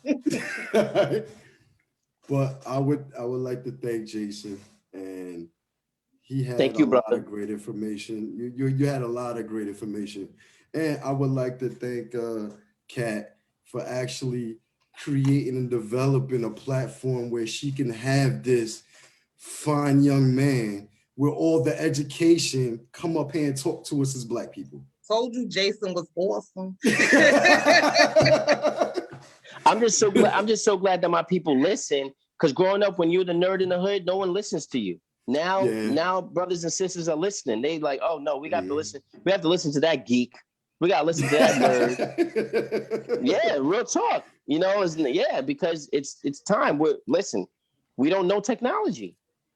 But I would like to thank Jason, and he had a lot of great information. You had a lot of great information, and I would like to thank Kat for actually creating and developing a platform where she can have this fine young man with all the education come up here and talk to us as Black people. Told you Jason was awesome. I'm just so glad that my people listen, because growing up when you're the nerd in the hood, no one listens to you. Now brothers and sisters are listening. They like, oh no, we got to listen. We have to listen to that geek. We got to listen to that nerd. Yeah, real talk. Because it's time. We don't know technology.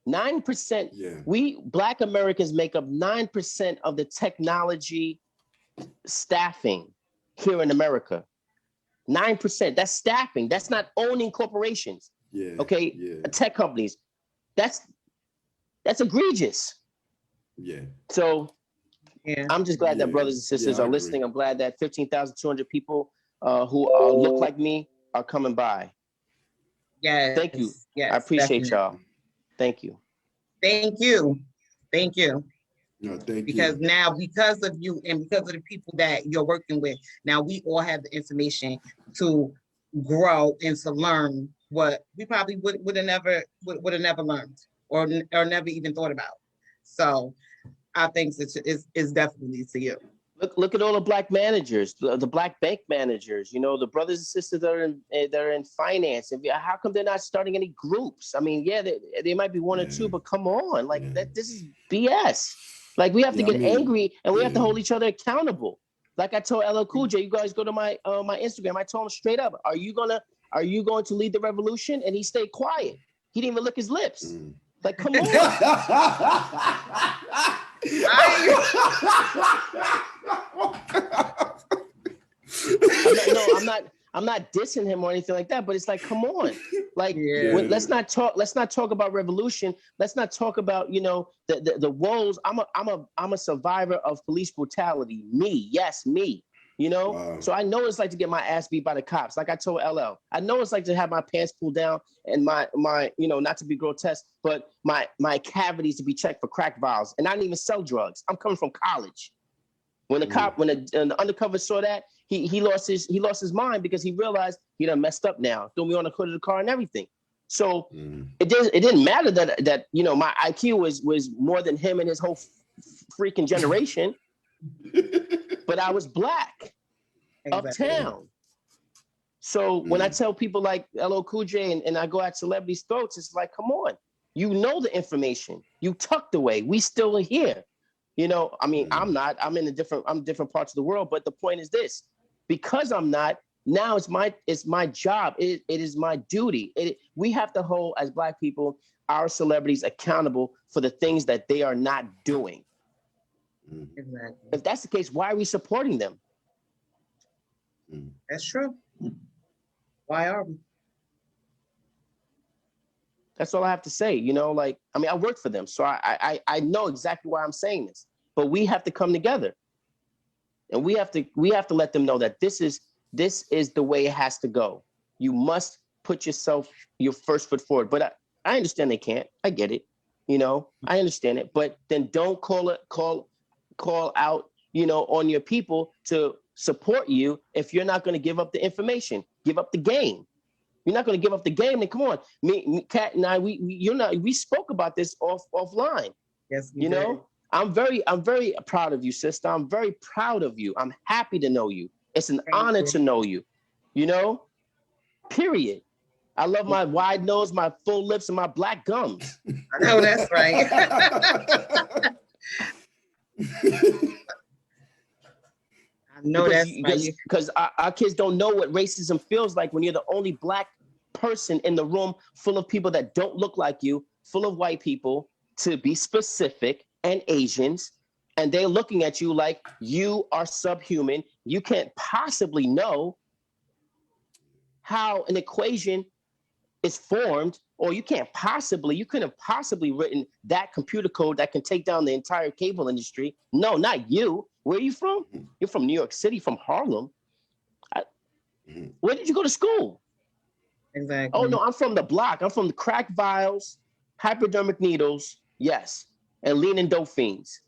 9%. We Black Americans make up 9% of the technology staffing here in America. 9%. That's staffing. That's not owning corporations. Tech companies. That's egregious. So I'm just glad that brothers and sisters are listening. I'm glad that 15,200 people who look like me are coming by. Yeah. Thank you. Yes, I appreciate y'all. Thank you. Thank you. Thank you. No, thank because you. Now, because of you and because of the people that you're working with, now we all have the information to grow and to learn what we probably would have never learned or never even thought about. So I think it's definitely to you. Look at all the Black managers, the Black bank managers, the brothers and sisters that are in finance. How come they're not starting any groups? I mean, they might be one or two, but come on, this is BS. Like, we have to get angry, and we have to hold each other accountable. Like I told LL Cool J, you guys go to my Instagram. I told him straight up, are you going to lead the revolution? And he stayed quiet. He didn't even lick his lips. Like, come on. I'm not dissing him or anything like that, but it's like, come on. Like, let's not talk about revolution. Let's not talk about, the woes. I'm a survivor of police brutality. Me. Wow. So I know what it's like to get my ass beat by the cops. Like I told LL, I know it's like to have my pants pulled down and my not to be grotesque, but my cavities to be checked for crack vials. And I didn't even sell drugs. I'm coming from college. When the undercover saw that, he lost his mind, because he realized he done messed up now. Threw me on the hood of the car and everything. So it didn't matter that my IQ was more than him and his whole freaking generation. But I was Black, uptown. So when I tell people like LL Cool J and I go at celebrities' throats, it's like, come on, the information. You tucked away. We still are here. I'm not. I'm different parts of the world. But the point is this: because I'm not, now it's my job. It is my duty. We have to hold, as Black people, our celebrities accountable for the things that they are not doing. Exactly. If that's the case, why are we supporting them? That's true. Why are we? That's all I have to say. Like, I mean, I work for them, so I know exactly why I'm saying this. But we have to come together, and we have to let them know that this is the way it has to go. You must put your first foot forward. But I understand they can't. I get it. I understand it. But then don't call out, on your people to support you if you're not going to give up the information, give up the game. You're not going to give up the game. Then come on, me, Kat and I, we spoke about this offline. Yes, we did. I'm very proud of you, sister. I'm very proud of you. I'm happy to know you. It's an honor to know you. Period. I love my wide nose, my full lips, and my black gums. I know that's right. I know that's right. Because our kids don't know what racism feels like when you're the only black person in the room full of people that don't look like you, full of white people, to be specific, and Asians, and they're looking at you like you are subhuman. You can't possibly know how an equation is formed, or you couldn't have possibly written that computer code that can take down the entire cable industry. No, not you. Where are you from? You're from New York City, from Harlem. Where did you go to school? Exactly. Oh, no, I'm from the block. I'm from the crack vials, hypodermic needles, yes, and lean and dope fiends.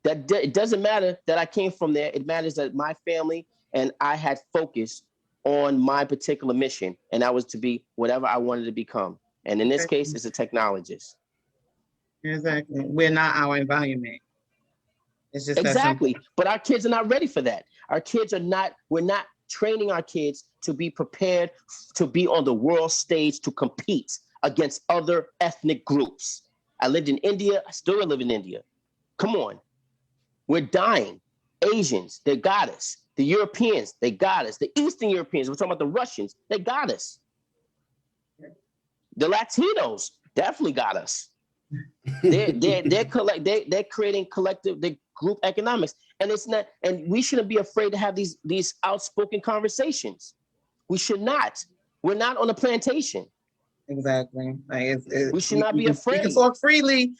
It doesn't matter that I came from there. It matters that my family and I had focus on my particular mission, and that was to be whatever I wanted to become. And in this case, it's a technologist. Exactly. We're not our environment. It's just exactly. But our kids are not ready for that. We're not training our kids to be prepared to be on the world stage to compete against other ethnic groups. I lived in India. I still live in India. Come on. We're dying. Asians, they got us. The Europeans, they got us. The Eastern Europeans, we're talking about the Russians, they got us. The Latinos definitely got us. They're creating collective, group economics, and it's not. And we shouldn't be afraid to have these outspoken conversations. We should not. We're not on a plantation. Exactly. We should not be afraid. We can talk freely.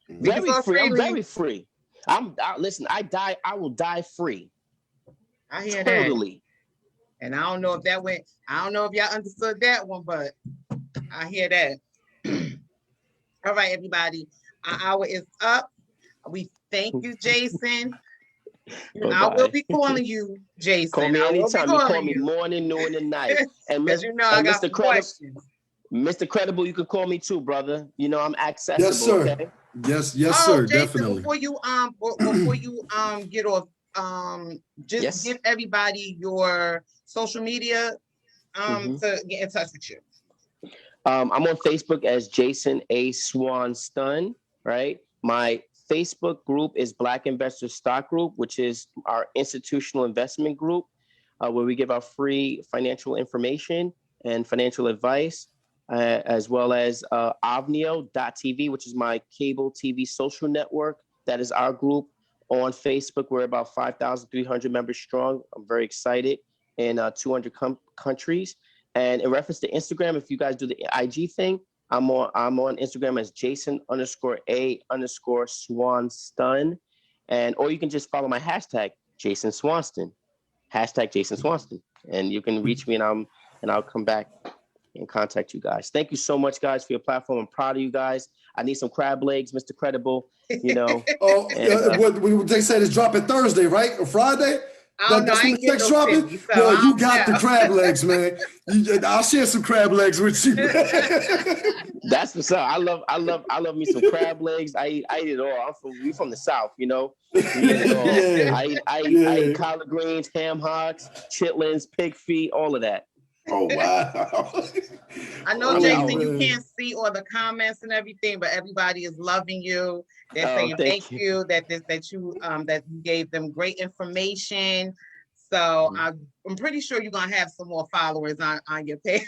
Very free. I'm very free. Listen. I will die free. I hear totally. That. And I don't know if that went. I don't know if y'all understood that one, but I hear that. All right, everybody. Our hour is up. We thank you, Jason. I will be calling you, Jason. Call me anytime. You call me morning, noon, and night. And because I got some questions. Mr. Credible, you can call me too, brother. I'm accessible. Yes, sir. Okay? Yes, sir. Jason, definitely. Before you get off, just give everybody your social media to get in touch with you. I'm on Facebook as Jason A. Swanstun, right? My Facebook group is Black Investor Stock Group, which is our institutional investment group, where we give out free financial information and financial advice, as well as Avnio.tv, which is my cable TV social network. That is our group on Facebook. We're about 5,300 members strong. I'm very excited in 200 countries. And in reference to Instagram, if you guys do the IG thing, I'm on Instagram as Jason_A_Swanstun. Or you can just follow my hashtag, Jason Swanston, hashtag Jason Swanston. And you can reach me and I'll come back and contact you guys. Thank you so much, guys, for your platform. I'm proud of you guys. I need some crab legs, Mr. Credible, what they said is dropping Thursday, right? Or Friday? That's when the check's dropping? You got the crab legs, man. I'll share some crab legs with you. That's what's up. I love me some crab legs. I eat it all. We from the South, We eat it all. I eat collard greens, ham hocks, chitlins, pig feet, all of that. Oh, wow. I know, Jason, you can't see all the comments and everything, but everybody is loving you. They're saying thank you that you gave them great information. So I'm pretty sure you're gonna have some more followers on your page.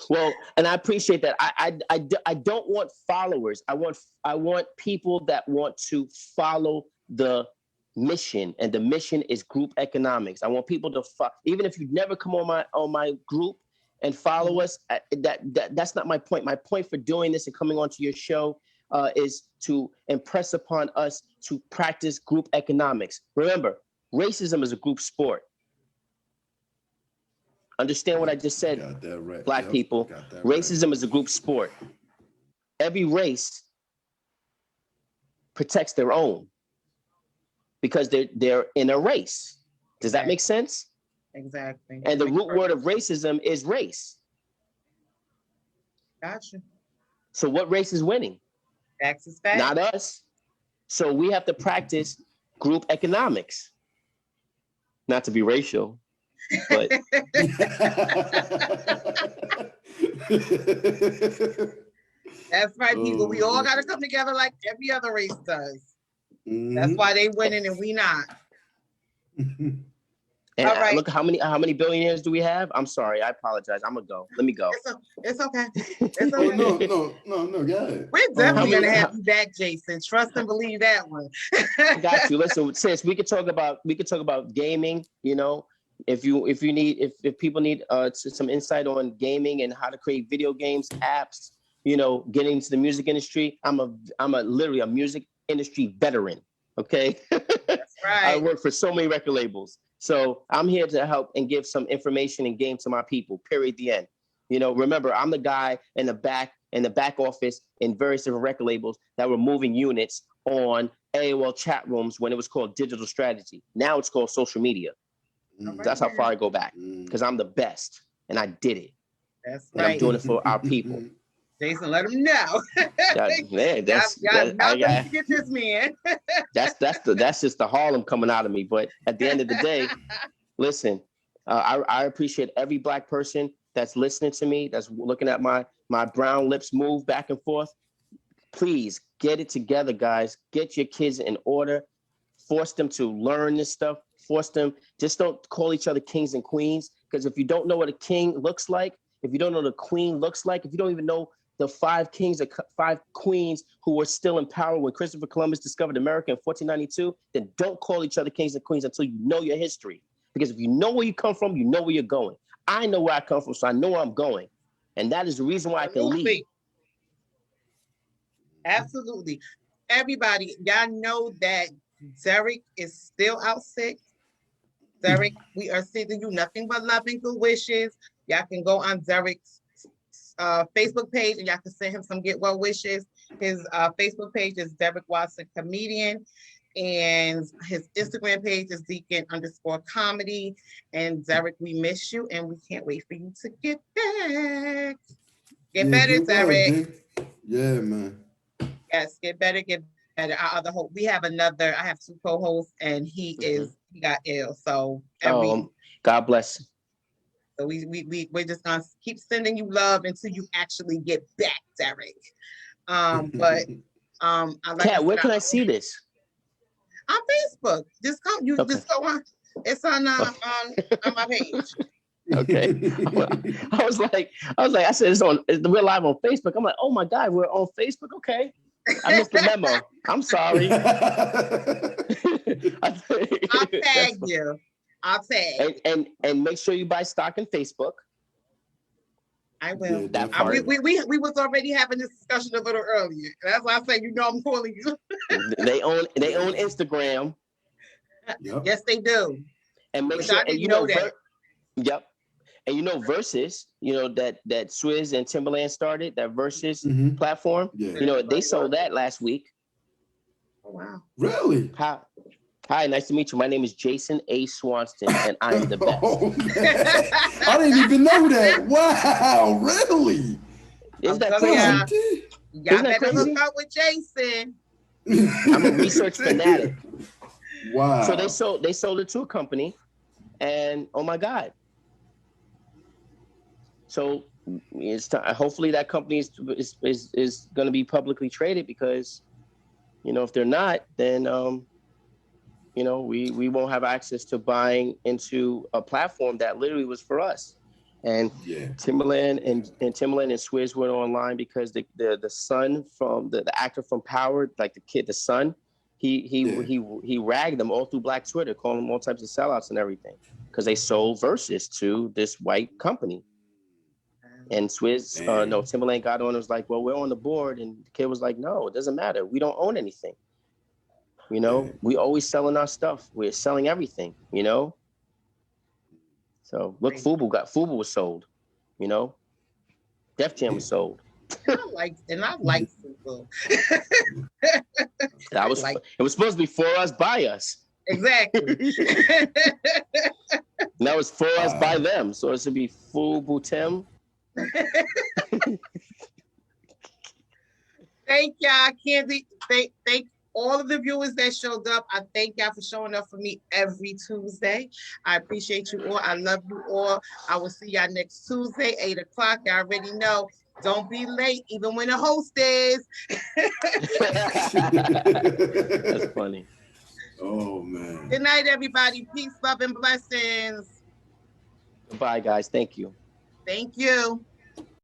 Well, and I appreciate that. I don't want followers. I want people that want to follow the mission, and the mission is group economics. I want people to even if you never come on my group and follow us. That's not my point. My point for doing this and coming onto your show is to impress upon us to practice group economics. Remember, racism is a group sport. Understand what I just said, Got that right. Black people. Racism is a group sport. Every race protects their own because they're in a race. Does that make sense? Exactly. And the root word of racism is race. Gotcha. So what race is winning? Facts is facts. Not us. So we have to practice group economics. Not to be racial, but that's right, people. We all got to come together like every other race does. That's why they winning and we not. And all right. Look, how many billionaires do we have? I'm sorry, I apologize. I'm gonna go. Let me go. It's okay. It's okay. No, go ahead. We're definitely gonna have you back, Jason. Trust and believe that one. I got you. Listen, sis, we could talk about gaming. You know, if people need some insight on gaming and how to create video games, apps, you know, getting into the music industry. I'm literally a music industry veteran. Okay. That's right. I work for so many record labels. So I'm here to help and give some information and game to my people, period, the end. You know, remember, I'm the guy in the back office in various different record labels that were moving units on AOL chat rooms when it was called digital strategy. Now it's called social media. That's how far I go back, because I'm the best and I did it. That's and right. I'm doing it for our people. Jason, let them know. Get this man. that's just the Harlem coming out of me. But at the end of the day, listen, I appreciate every Black person that's listening to me, that's looking at my brown lips move back and forth. Please get it together, guys. Get your kids in order. Force them to learn this stuff. Force them. Just don't call each other kings and queens, because if you don't know what a king looks like, if you don't know what a queen looks like, if you don't even know the 5 kings or 5 queens who were still in power when Christopher Columbus discovered America in 1492, then don't call each other kings and queens until you know your history. Because if you know where you come from, you know where you're going. I know where I come from, so I know where I'm going. And that is the reason why I can lead. Absolutely. Everybody, y'all know that Derek is still out sick. Derek, we are sending you nothing but love and good wishes. Y'all can go on Derek's Facebook page and y'all can send him some get well wishes. His Facebook page is Derek Watson Comedian, and his Instagram page is Deacon_comedy. And Derek, we miss you and we can't wait for you to get back. Get better, Derek. Yeah, man. Yes, get better. Our other hope. I have 2 co-hosts and he got ill. So God bless. So we're just gonna keep sending you love until you actually get back, Derek. Kat, where can I see this? On Facebook. Just go. Just go on. It's on my page. Okay. I said we're live on Facebook. I'm like, oh my God, we're on Facebook. Okay. I missed the memo. I'm sorry. I'll tag you. I'll tag. And make sure you buy stock in Facebook. I will. Yeah, that part. We was already having this discussion a little earlier. That's why I say, I'm calling you. They own Instagram. Yep. Yes, they do. And make sure, and you know that. Yep. And you know, Versus, you know, that Swizz and Timbaland started, that Versus platform. Yeah. You know, they sold that last week. Oh, wow. Really? Hi, nice to meet you. My name is Jason A. Swanston, and I am the best. I didn't even know that. Wow, really? Isn't that crazy? Y'all better hook up with Jason. I'm a research fanatic. Wow. So they sold it to a company, and oh my God. So it's hopefully that company is going to be publicly traded, because, you know, if they're not, then you know, we won't have access to buying into a platform that literally was for us. And Timbaland and Swizz went online because the son from the actor from Power, like the son, He ragged them all through Black Twitter, calling them all types of sellouts and everything, because they sold Versus to this white company. And Timberland got on and was like, well, we're on the board. And the kid was like, no, it doesn't matter. We don't own anything. You know, we always selling our stuff. We're selling everything, you know? So look, Fubu was sold, you know? Def Jam was sold. I like Fubu. It was supposed to be for us, by us. Exactly. That was for us, by them. So it should be Fubu Tim. Thank y'all, Kandid. Thank all of the viewers that showed up. I thank y'all for showing up for me every Tuesday. I appreciate you all. I love you all. I will see y'all next Tuesday, 8 o'clock. I already know. Don't be late, even when the host is. That's funny. Oh, man. Good night, everybody. Peace, love, and blessings. Goodbye, guys. Thank you. Thank you.